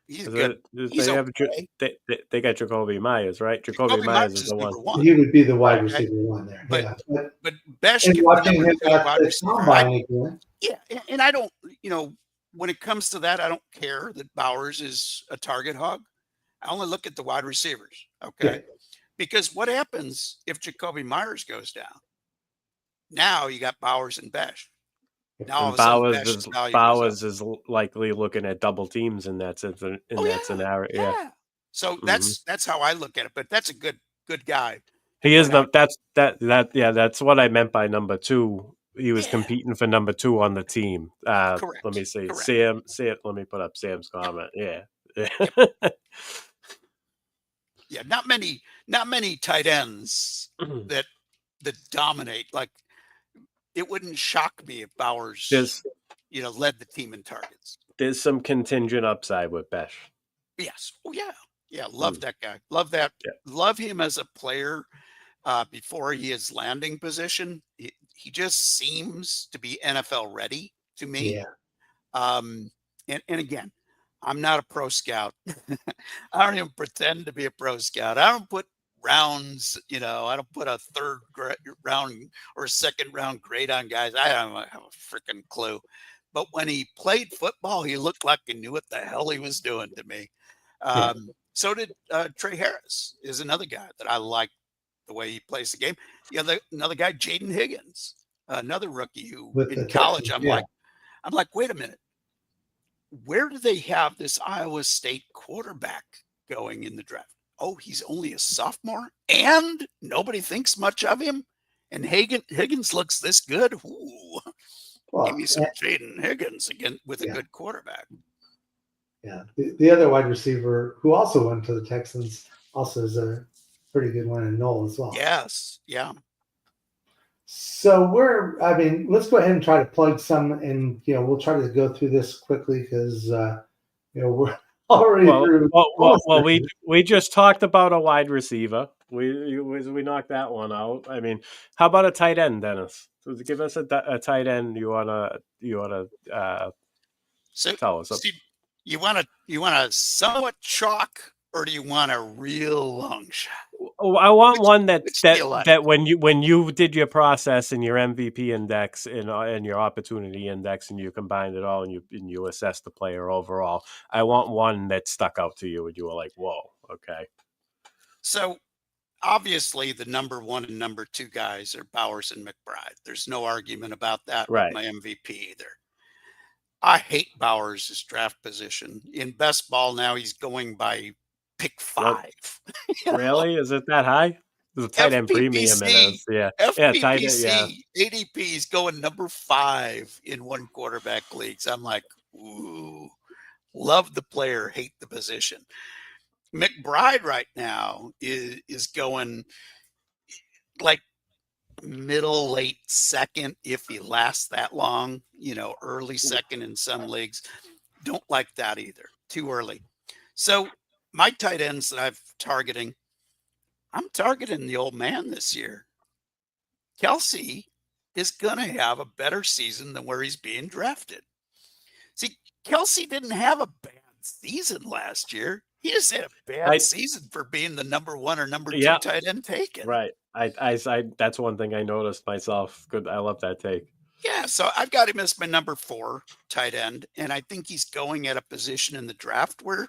Speaker 2: he's good. He's
Speaker 1: they got Jacoby Myers, right? Jacoby Myers is the one.
Speaker 3: He would be the wide receiver one there.
Speaker 2: But Besh can be number 2 at wide receiver. And I don't, when it comes to that, I don't care that Bowers is a target hog. I only look at the wide receivers. Okay. Yeah. Because what happens if Jacoby Myers goes down? Now you got Bowers and Besh. Now
Speaker 1: Bowers is likely looking at double teams in that scenario. Yeah.
Speaker 2: So that's how I look at it. But that's a good guy.
Speaker 1: He is that's what I meant by number 2. He was competing for number 2 on the team.
Speaker 2: Correct.
Speaker 1: Let me see.
Speaker 2: Correct.
Speaker 1: Sam, let me put up Sam's comment.
Speaker 2: Yep. Yeah, not many tight ends that dominate. Like, it wouldn't shock me if Bowers led the team in targets.
Speaker 1: There's some contingent upside with Besh.
Speaker 2: Yes. Oh yeah. Love that guy. Love that. Yeah. Love him as a player. Before he is landing position, he just seems to be NFL ready to me.
Speaker 3: Yeah.
Speaker 2: And again, I'm not a pro scout. I don't even pretend to be a pro scout. I don't put rounds, I don't put a 3rd round or 2nd round grade on guys. I don't have a freaking clue. But when he played football, he looked like he knew what the hell he was doing to me. So did Trey Harris, is another guy that I like the way he plays the game. Another guy, Jaden Higgins, another rookie who in college, I'm like, wait a minute. Where do they have this Iowa State quarterback going in the draft? Oh, he's only a sophomore and nobody thinks much of him. And Higgins looks this good. Ooh, give me some Jaden Higgins again with a good quarterback.
Speaker 3: Yeah. The other wide receiver who also went to the Texans also is a pretty good one in Noel as well.
Speaker 2: Yes. Yeah.
Speaker 3: So let's go ahead and try to plug some, and we'll try to go through this quickly because we're already through.
Speaker 1: Well, we just talked about a wide receiver. We knocked that one out. I mean, how about a tight end, Dennis? So give us a tight end. You wanna tell us.
Speaker 2: Steve, you want a somewhat chalk, or do you want a real long shot?
Speaker 1: Oh, I want one that when you did your process and your MVP index and your opportunity index and you combined it all and you assessed the player overall, I want one that stuck out to you and you were like, whoa, Okay.
Speaker 2: So obviously the number 1 and number 2 guys are Bowers and McBride. There's no argument about that with
Speaker 1: Right.
Speaker 2: my MVP either. I hate Bowers' draft position. In best ball now, he's going by pick 5. You know?
Speaker 1: Really? Is it that high? There's a tight end premium it
Speaker 2: FPPC,
Speaker 1: is. Yeah. Yeah, tight end, yeah.
Speaker 2: ADP is going number 5 in one quarterback leagues. I'm like, ooh, love the player, hate the position. McBride right now is going like middle, late second if he lasts that long, early second in some leagues. Don't like that either. Too early. So my tight ends that I'm targeting the old man this year. Kelsey is going to have a better season than where he's being drafted. See, Kelsey didn't have a bad season last year. He just had a bad season for being the number 1 or number 2 tight end taken.
Speaker 1: Right. I that's one thing I noticed myself. Good. I love that take.
Speaker 2: Yeah, so I've got him as my number 4 tight end, and I think he's going at a position in the draft where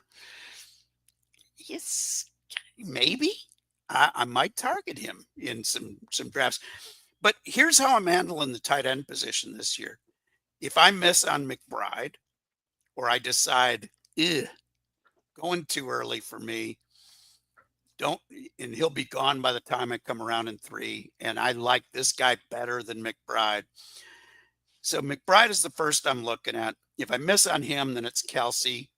Speaker 2: maybe I might target him in some drafts. But here's how I'm handling the tight end position this year. If I miss on McBride, or I decide, going too early for me, and he'll be gone by the time I come around in 3, and I like this guy better than McBride. So McBride is the first I'm looking at. If I miss on him, then it's Kelsey.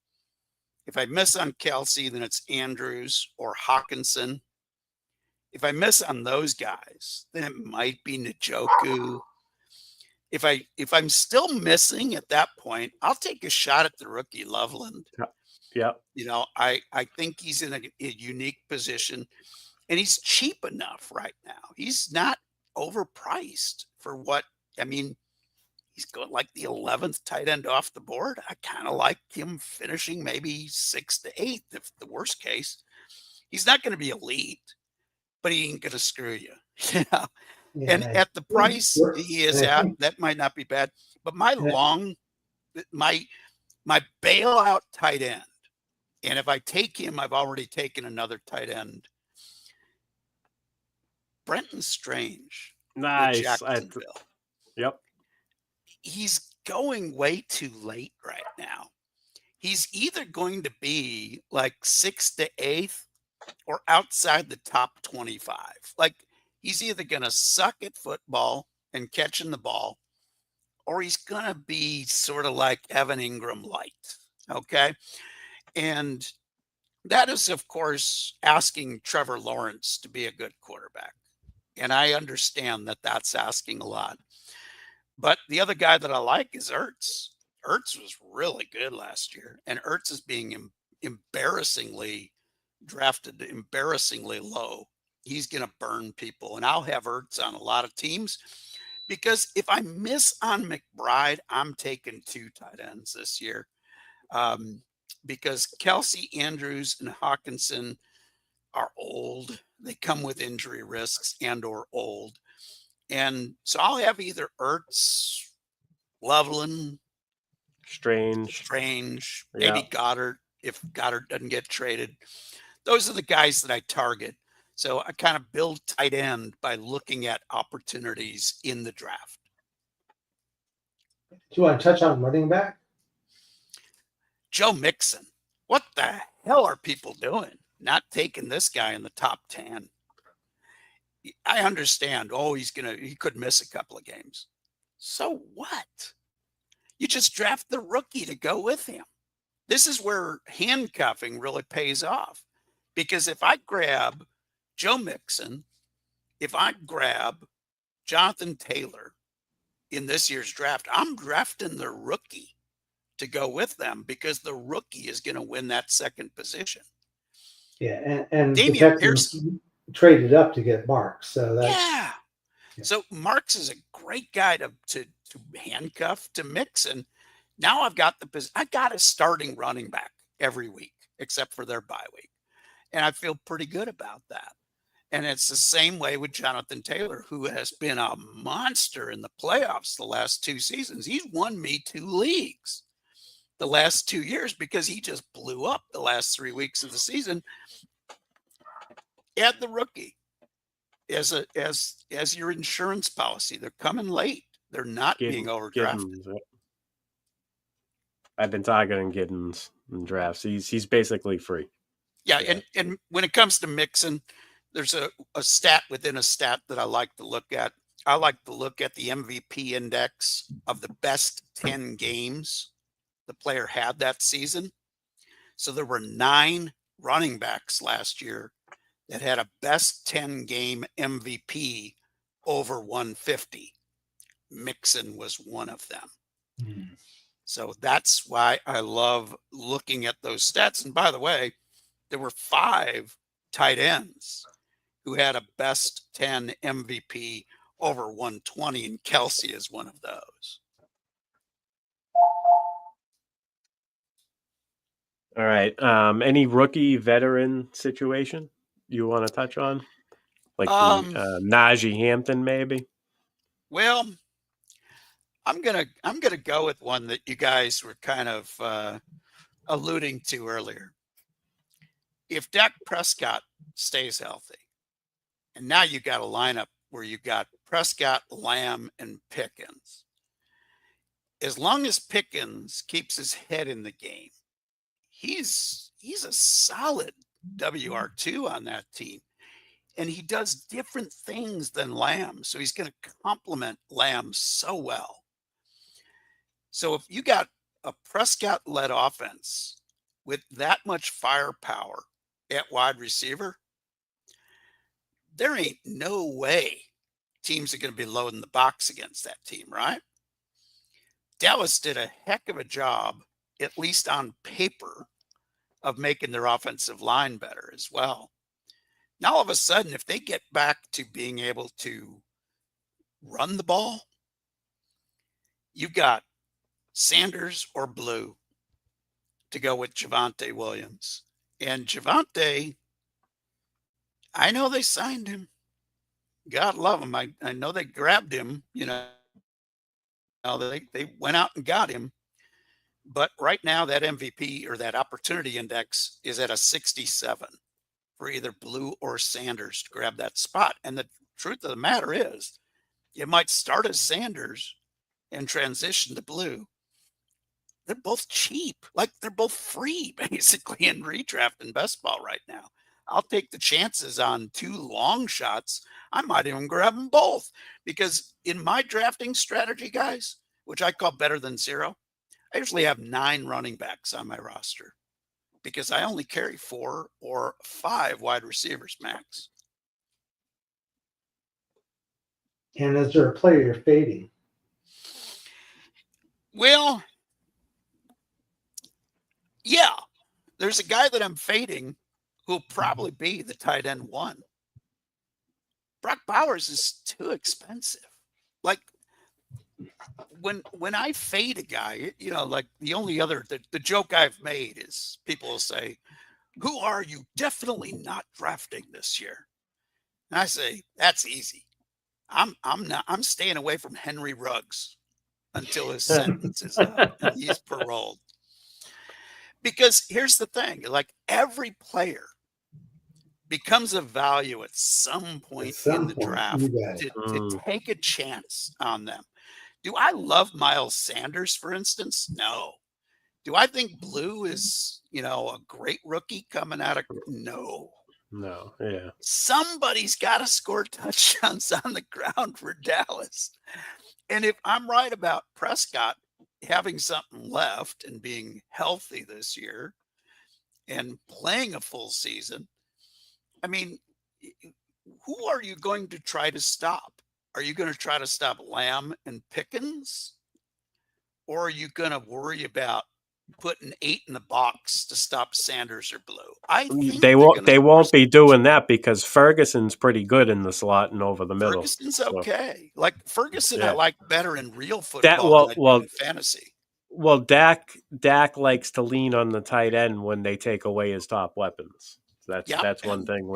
Speaker 2: If I miss on Kelsey, then it's Andrews or Hawkinson. If I miss on those guys, then it might be Njoku. If I'm still missing at that point, I'll take a shot at the rookie Loveland.
Speaker 1: Yeah.
Speaker 2: I think he's in a unique position, and he's cheap enough right now. He's not overpriced for what, he's going like the 11th tight end off the board. I kind of like him finishing maybe 6th to 8th, if the worst case. He's not going to be elite, but he ain't going to screw you. Yeah. And at the price he is at, that might not be bad. But my bailout tight end, and if I take him, I've already taken another tight end. Brenton Strange.
Speaker 1: Nice.
Speaker 2: Jacksonville.
Speaker 1: Yep.
Speaker 2: He's going way too late right now. He's either going to be like 6th to 8th or outside the top 25. Like, he's either going to suck at football and catching the ball, or he's going to be sort of like Evan Ingram light. Okay. And that is, of course, asking Trevor Lawrence to be a good quarterback. And I understand that that's asking a lot. But the other guy that I like is Ertz. Ertz was really good last year, and Ertz is being embarrassingly drafted, embarrassingly low. He's going to burn people, and I'll have Ertz on a lot of teams because if I miss on McBride, I'm taking 2 tight ends this year because Kelsey, Andrews, and Hawkinson are old. They come with injury risks and or old. And so I'll have either Ertz, Loveland,
Speaker 1: Strange,
Speaker 2: maybe Goddard, if Goddard doesn't get traded. Those are the guys that I target. So I kind of build tight end by looking at opportunities in the draft.
Speaker 3: Do you want to touch on running back?
Speaker 2: Joe Mixon. What the hell are people doing? Not taking this guy in the top 10. I understand. He could miss a couple of games. So what? You just draft the rookie to go with him. This is where handcuffing really pays off. Because if I grab Joe Mixon, if I grab Jonathan Taylor in this year's draft, I'm drafting the rookie to go with them because the rookie is going to win that second position.
Speaker 3: Yeah, and
Speaker 2: Damian
Speaker 3: the
Speaker 2: Pierce
Speaker 3: traded up to get Marks. So that's
Speaker 2: yeah. So Marks is a great guy to handcuff to Mixon. Now I got a starting running back every week except for their bye week. And I feel pretty good about that. And it's the same way with Jonathan Taylor, who has been a monster in the playoffs the last 2 seasons. He's won me 2 leagues the last 2 years because he just blew up the last 3 weeks of the season. add the rookie as your insurance policy. They're coming late. They're not being overdrafted.
Speaker 1: Giddens. I've been targeting Giddens in drafts. He's basically free.
Speaker 2: Yeah, and when it comes to Mixon, there's a stat within a stat that I like to look at. I like to look at the MVP index of the best 10 games the player had that season. So there were 9 running backs last year that had a best 10 game MVP over 150. Mixon was one of them.
Speaker 3: Mm.
Speaker 2: So that's why I love looking at those stats. And by the way, there were 5 tight ends who had a best 10 MVP over 120, and Kelsey is one of those.
Speaker 1: All right. Any rookie veteran situation you want to touch on? Like Najee Hampton, maybe?
Speaker 2: Well, I'm gonna go with one that you guys were kind of alluding to earlier. If Dak Prescott stays healthy, and now you got a lineup where you got Prescott, Lamb, and Pickens. As long as Pickens keeps his head in the game, he's a solid WR2 on that team. And he does different things than Lamb. So he's going to complement Lamb so well. So if you got a Prescott-led offense with that much firepower at wide receiver, there ain't no way teams are going to be loading the box against that team, right? Dallas did a heck of a job, at least on paper, of making their offensive line better as well. Now, all of a sudden, if they get back to being able to run the ball, you've got Sanders or Blue to go with Javonte Williams. And Javonte, I know they signed him. God love him. I know they grabbed him, they went out and got him. But right now that MVP or that opportunity index is at a 67 for either Blue or Sanders to grab that spot. And the truth of the matter is, you might start as Sanders and transition to Blue. They're both cheap. Like, they're both free, basically, in redraft and best ball right now. I'll take the chances on 2 long shots. I might even grab them both, because in my drafting strategy, guys, which I call better than zero, I usually have 9 running backs on my roster because I only carry 4 or 5 wide receivers max.
Speaker 3: And is there a player you're fading?
Speaker 2: Well, yeah, there's a guy that I'm fading who'll probably be the tight end 1. Brock Bowers is too expensive. Like, when I fade a guy, like the only other, the joke I've made is people will say, "Who are you definitely not drafting this year?" And I say, that's easy. I'm staying away from Henry Ruggs until his sentence is up and he's paroled. Because here's the thing, like, every player becomes a value at some point in the draft to take a chance on them. Do I love Miles Sanders, for instance? No. Do I think Blue is, a great rookie coming out of? No.
Speaker 1: No, yeah.
Speaker 2: Somebody's got to score touchdowns on the ground for Dallas. And if I'm right about Prescott having something left and being healthy this year and playing a full season, I mean, who are you going to try to stop? Are you going to try to stop Lamb and Pickens? Or are you going to worry about putting 8 in the box to stop Sanders or Blue? I think
Speaker 1: they won't be doing that because Ferguson's pretty good in the slot and over the middle.
Speaker 2: Ferguson's okay. Like, Ferguson, I like better in real football than I do in fantasy.
Speaker 1: Well, Dak likes to lean on the tight end when they take away his top weapons. That's one thing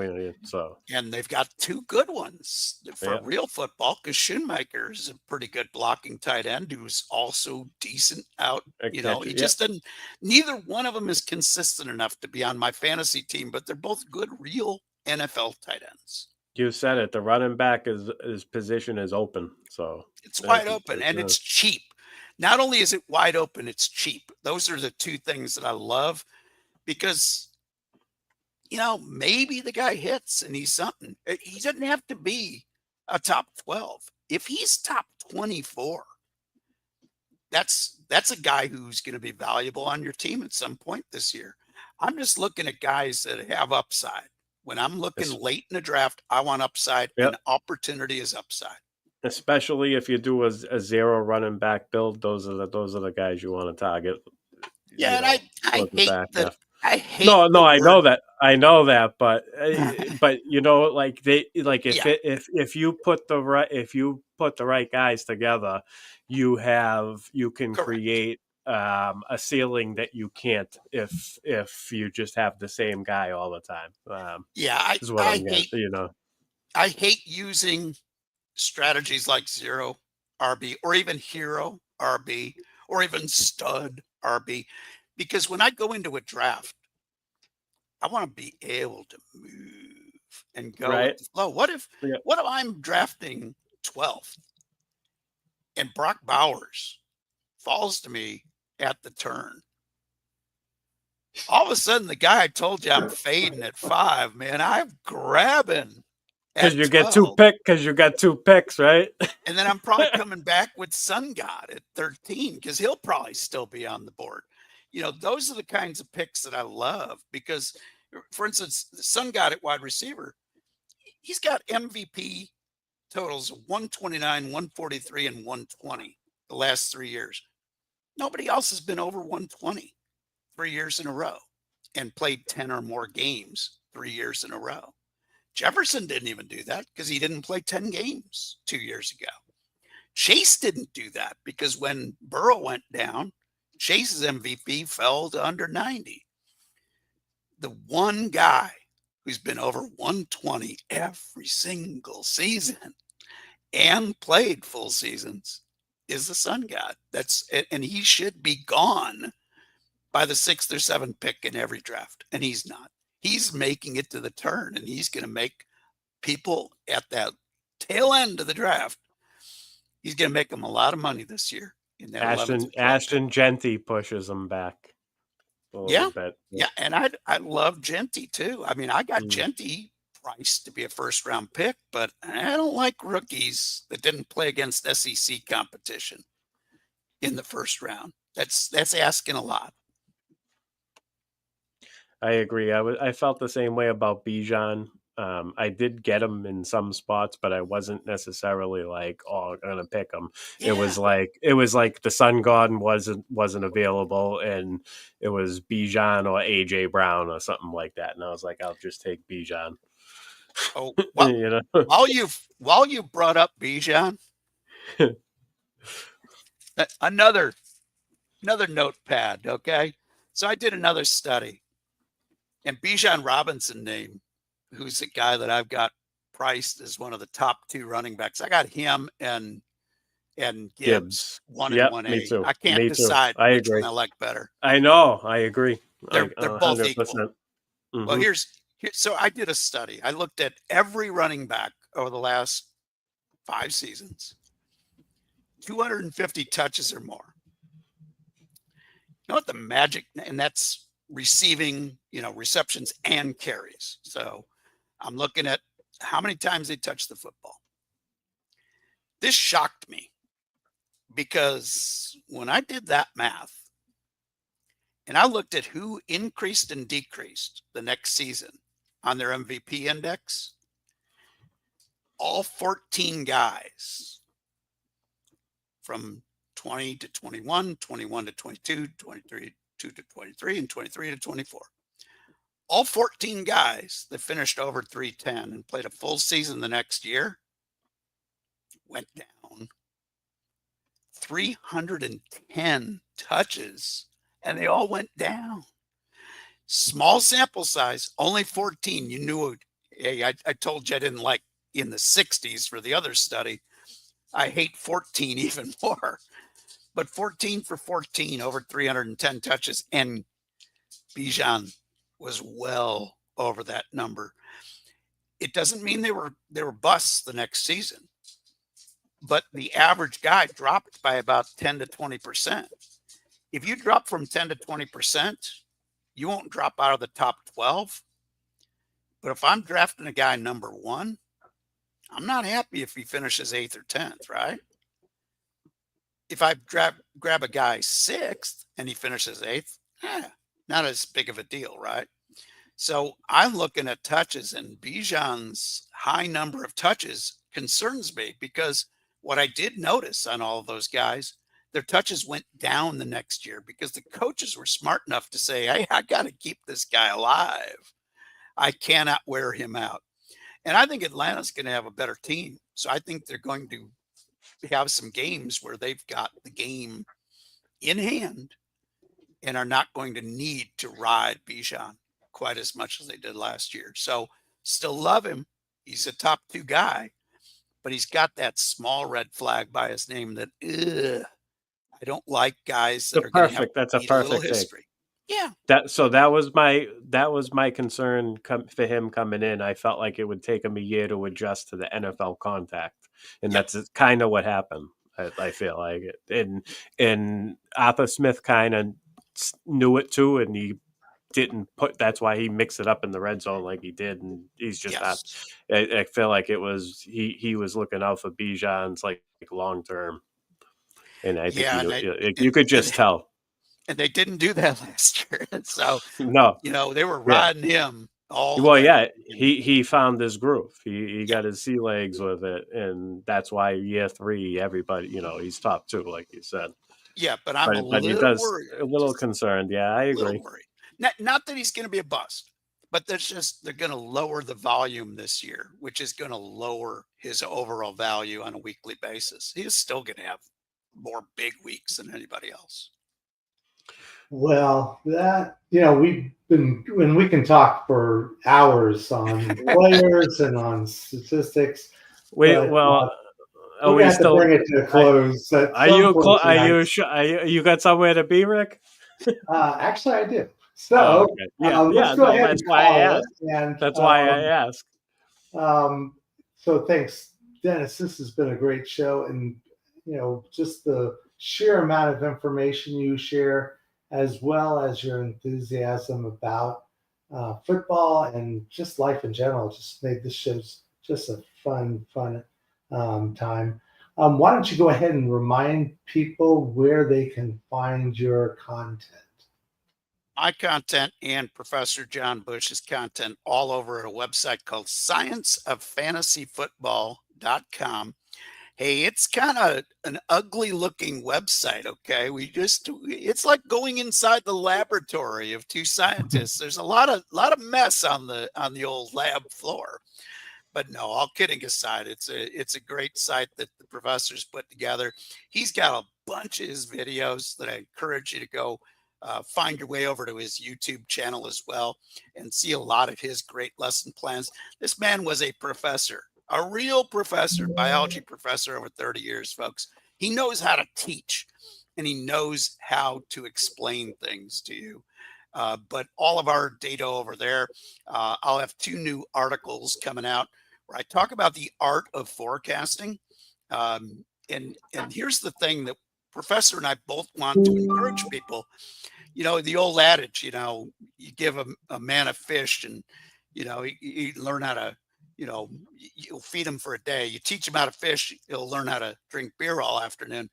Speaker 2: and they've got 2 good ones for real football, because Schoonmaker is a pretty good blocking tight end who's also decent out. He just doesn't. Neither one of them is consistent enough to be on my fantasy team, but they're both good real NFL tight ends.
Speaker 1: You said it. The running back his position is open. So
Speaker 2: it's wide open and it's cheap. Not only is it wide open, it's cheap. Those are the two things that I love because, maybe the guy hits and he's something. He doesn't have to be a top 12. If he's top 24, that's a guy who's going to be valuable on your team at some point this year. I'm just looking at guys that have upside. When I'm looking late in the draft, I want upside, and opportunity is upside.
Speaker 1: Especially if you do a zero running back build, those are the guys you want to target.
Speaker 2: Yeah, and I hate that. I hate.
Speaker 1: No, I know that. I know that, but if you put the right guys together, you can
Speaker 2: Correct.
Speaker 1: create a ceiling that you can't if you just have the same guy all the time.
Speaker 2: I hate using strategies like zero RB or even hero RB or even stud RB, because when I go into a draft, I want to be able to move and go with the flow. What if I'm drafting 12th and Brock Bowers falls to me at the turn? All of a sudden, the guy I told you I'm fading at 5, man, I'm grabbing.
Speaker 1: Because you get 2 picks, right?
Speaker 2: And then I'm probably coming back with Sun God at 13 because he'll probably still be on the board. Those are the kinds of picks that I love because, for instance, the Sun God at wide receiver, he's got MVP totals of 129, 143, and 120 the last 3 years. Nobody else has been over 120 3 years in a row and played 10 or more games 3 years in a row. Jefferson didn't even do that because he didn't play 10 games 2 years ago. Chase didn't do that because when Burrow went down, Chase's MVP fell to under 90. The one guy who's been over 120 every single season and played full seasons is the Sun God. And he should be gone by the 6th or 7th pick in every draft, and he's not. He's making it to the turn, and he's going to make people at that tail end of the draft. He's going to make them a lot of money this year. In that
Speaker 1: Ashton Genty pushes him back a little bit.
Speaker 2: Yeah, and I love Genty too. I mean, I got Genty priced to be a first-round pick, but I don't like rookies that didn't play against SEC competition in the first round. That's asking a lot.
Speaker 1: I agree. I felt the same way about Bijan. I did get him in some spots, but I wasn't necessarily like, I'm gonna pick him. Yeah. It was like the Sun God wasn't available, and it was Bijan or AJ Brown or something like that. And I was like, I'll just take Bijan.
Speaker 2: Oh, well, while you brought up Bijan, another notepad. Okay, so I did another study. And Bijan Robinson name, who's a guy that I've got priced as one of the top 2 running backs. I got him and Gibbs 1 and 1A.
Speaker 1: Me too.
Speaker 2: I can't decide which one I like better.
Speaker 1: I know. I agree.
Speaker 2: They're both equal. Mm-hmm. Well, so I did a study. I looked at every running back over the last 5 seasons, 250 touches or more. You know what the magic, and that's receiving, receptions and carries. So I'm looking at how many times they touch the football. This shocked me because when I did that math and I looked at who increased and decreased the next season on their MVP index, all 14 guys from 20 to 21, 21 to 22, 23 to 23, and 23 to 24. All 14 guys that finished over 310 and played a full season the next year went down 310 touches, and they all went down. Small sample size, only 14. You knew it. I told you I didn't like in the 60s for the other study. I hate 14 even more. But 14 for 14, over 310 touches, and Bijan was well over that number. It doesn't mean they were busts the next season, but the average guy dropped by about 10 to 20%. If you drop from 10 to 20%, you won't drop out of the top 12. But if I'm drafting a guy number 1, I'm not happy if he finishes 8th or 10th, right? If I grab a guy 6th and he finishes 8th, not as big of a deal, right? So I'm looking at touches, and Bijan's high number of touches concerns me, because what I did notice on all of those guys, their touches went down the next year because the coaches were smart enough to say, hey, I got to keep this guy alive. I cannot wear him out. And I think Atlanta's going to have a better team. So I think they're going to have some games where they've got the game in hand and are not going to need to ride Bijan quite as much as they did last year. So still love him. He's a top 2 guy, but he's got that small red flag by his name that I don't like guys that are going to have
Speaker 1: That's a
Speaker 2: need a little
Speaker 1: perfect take.
Speaker 2: history. Yeah.
Speaker 1: That was my concern for him coming in. I felt like it would take him a year to adjust to the NFL contact, and that's kind of what happened. I feel like it, and Arthur Smith kind of knew it too, and he didn't put. That's why he mixed it up in the red zone like he did, and he's just not. I feel like it was he was looking out for Bijan's like long term, and I think you could just tell.
Speaker 2: And they didn't do that last year. So
Speaker 1: no,
Speaker 2: they were riding him all the
Speaker 1: well,
Speaker 2: way.
Speaker 1: yeah, he found his groove. He got his sea legs with it, and that's why year 3, everybody, he's top 2, like you said.
Speaker 2: Yeah, but I'm a little worried.
Speaker 1: A little concerned. Yeah, I agree.
Speaker 2: Not that he's going to be a bust, but they're going to lower the volume this year, which is going to lower his overall value on a weekly basis. He is still going to have more big weeks than anybody else.
Speaker 3: Well, that, we can talk for hours on players and on statistics.
Speaker 1: We
Speaker 3: have
Speaker 1: to
Speaker 3: bring it to a close.
Speaker 1: You got somewhere to be, Rick?
Speaker 3: Actually, I do. So let's go ahead and call it. That's why I asked. So thanks, Dennis. This has been a great show, and just the sheer amount of information you share, as well as your enthusiasm about football and just life in general, just made this show just a fun time. Why don't you go ahead and remind people where they can find your content?
Speaker 2: My content and Professor John Bush's content all over at a website called scienceoffantasyfootball.com. Hey, it's kind of an ugly looking website. Okay. It's like going inside the laboratory of 2 scientists. There's a lot of mess on the old lab floor, but no, all kidding aside, it's a great site that the professor's put together. He's got a bunch of his videos that I encourage you to go find your way over to his YouTube channel as well and see a lot of his great lesson plans. This man was a professor. A real professor, biology professor over 30 years, folks. He knows how to teach, and he knows how to explain things to you. But all of our data over there, I'll have 2 new articles coming out where I talk about the art of forecasting. And here's the thing that Professor and I both want to encourage people. The old adage, you give a man a fish and, he learn how to, you'll feed him for a day. You teach him how to fish, he'll learn how to drink beer all afternoon.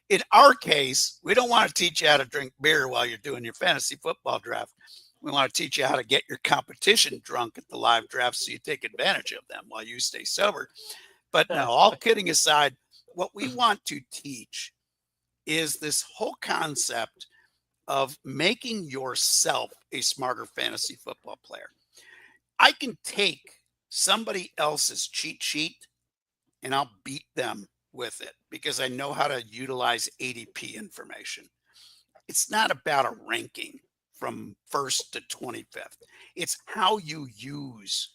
Speaker 2: In our case, we don't want to teach you how to drink beer while you're doing your fantasy football draft. We want to teach you how to get your competition drunk at the live draft so you take advantage of them while you stay sober. But no, all kidding aside, what we want to teach is this whole concept of making yourself a smarter fantasy football player. I can take somebody else's cheat sheet and I'll beat them with it because I know how to utilize ADP information. It's not about a ranking from 1st to 25th. It's how you use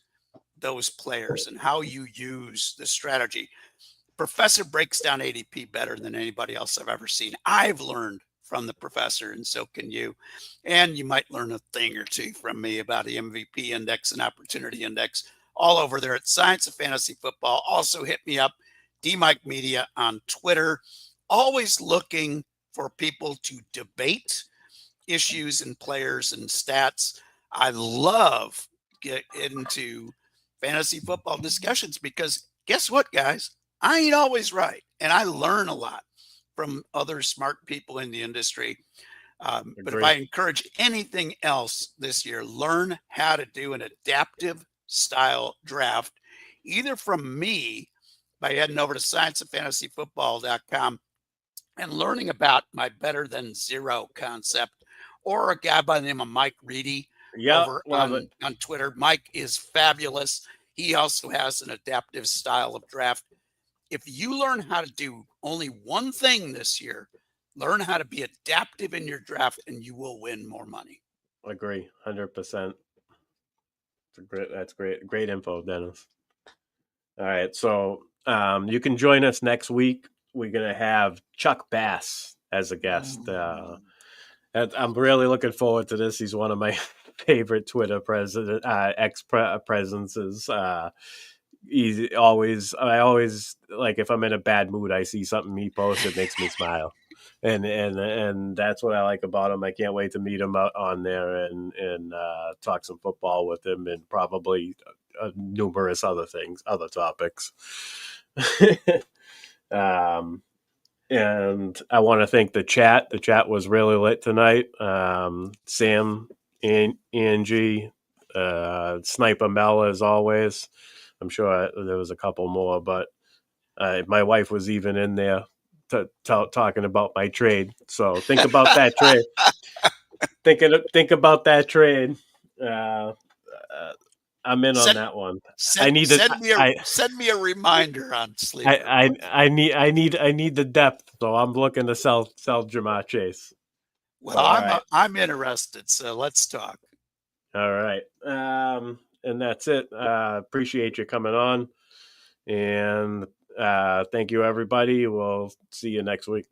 Speaker 2: those players and how you use the strategy. Professor breaks down ADP better than anybody else I've ever seen. I've learned from the professor, and so can you. And you might learn a thing or 2 from me about the MVP index and opportunity index. all over there at Science of Fantasy Football. Also hit me up, DMike Media on Twitter. Always looking for people to debate issues and players and stats. I love get into fantasy football discussions because guess what, guys? I ain't always right. And I learn a lot from other smart people in the industry. But if I encourage anything else this year, learn how to do an adaptive style draft, either from me by heading over to scienceoffantasyfootball.com and learning about my better than zero concept, or a guy by the name of Mike Reedy over on Twitter. Mike is fabulous. He also has an adaptive style of draft. If you learn how to do only one thing this year, learn how to be adaptive in your draft, and you will win more money.
Speaker 1: Agree, 100%. That's great. Great info, Dennis. All right, so you can join us next week. We're gonna have Chuck Bass as a guest. I'm really looking forward to this. He's one of my favorite Twitter ex-presences. I always like, if I'm in a bad mood, I see something he posts, it makes me smile. And that's what I like about him. I can't wait to meet him out on there and talk some football with him, and probably numerous other topics. And I want to thank the chat. The chat was really lit tonight. Sam, Angie, Sniper Mel, as always. I'm sure there was a couple more, but my wife was even in there talking about my trade. So think about that trade. Think about that trade. I'm in on that one.
Speaker 2: Send me a reminder on sleep.
Speaker 1: I need the depth, so I'm looking to sell Jamar Chase.
Speaker 2: Well, I'm interested, so let's talk.
Speaker 1: All right. And that's it. Appreciate you coming on, and thank you, everybody. We'll see you next week.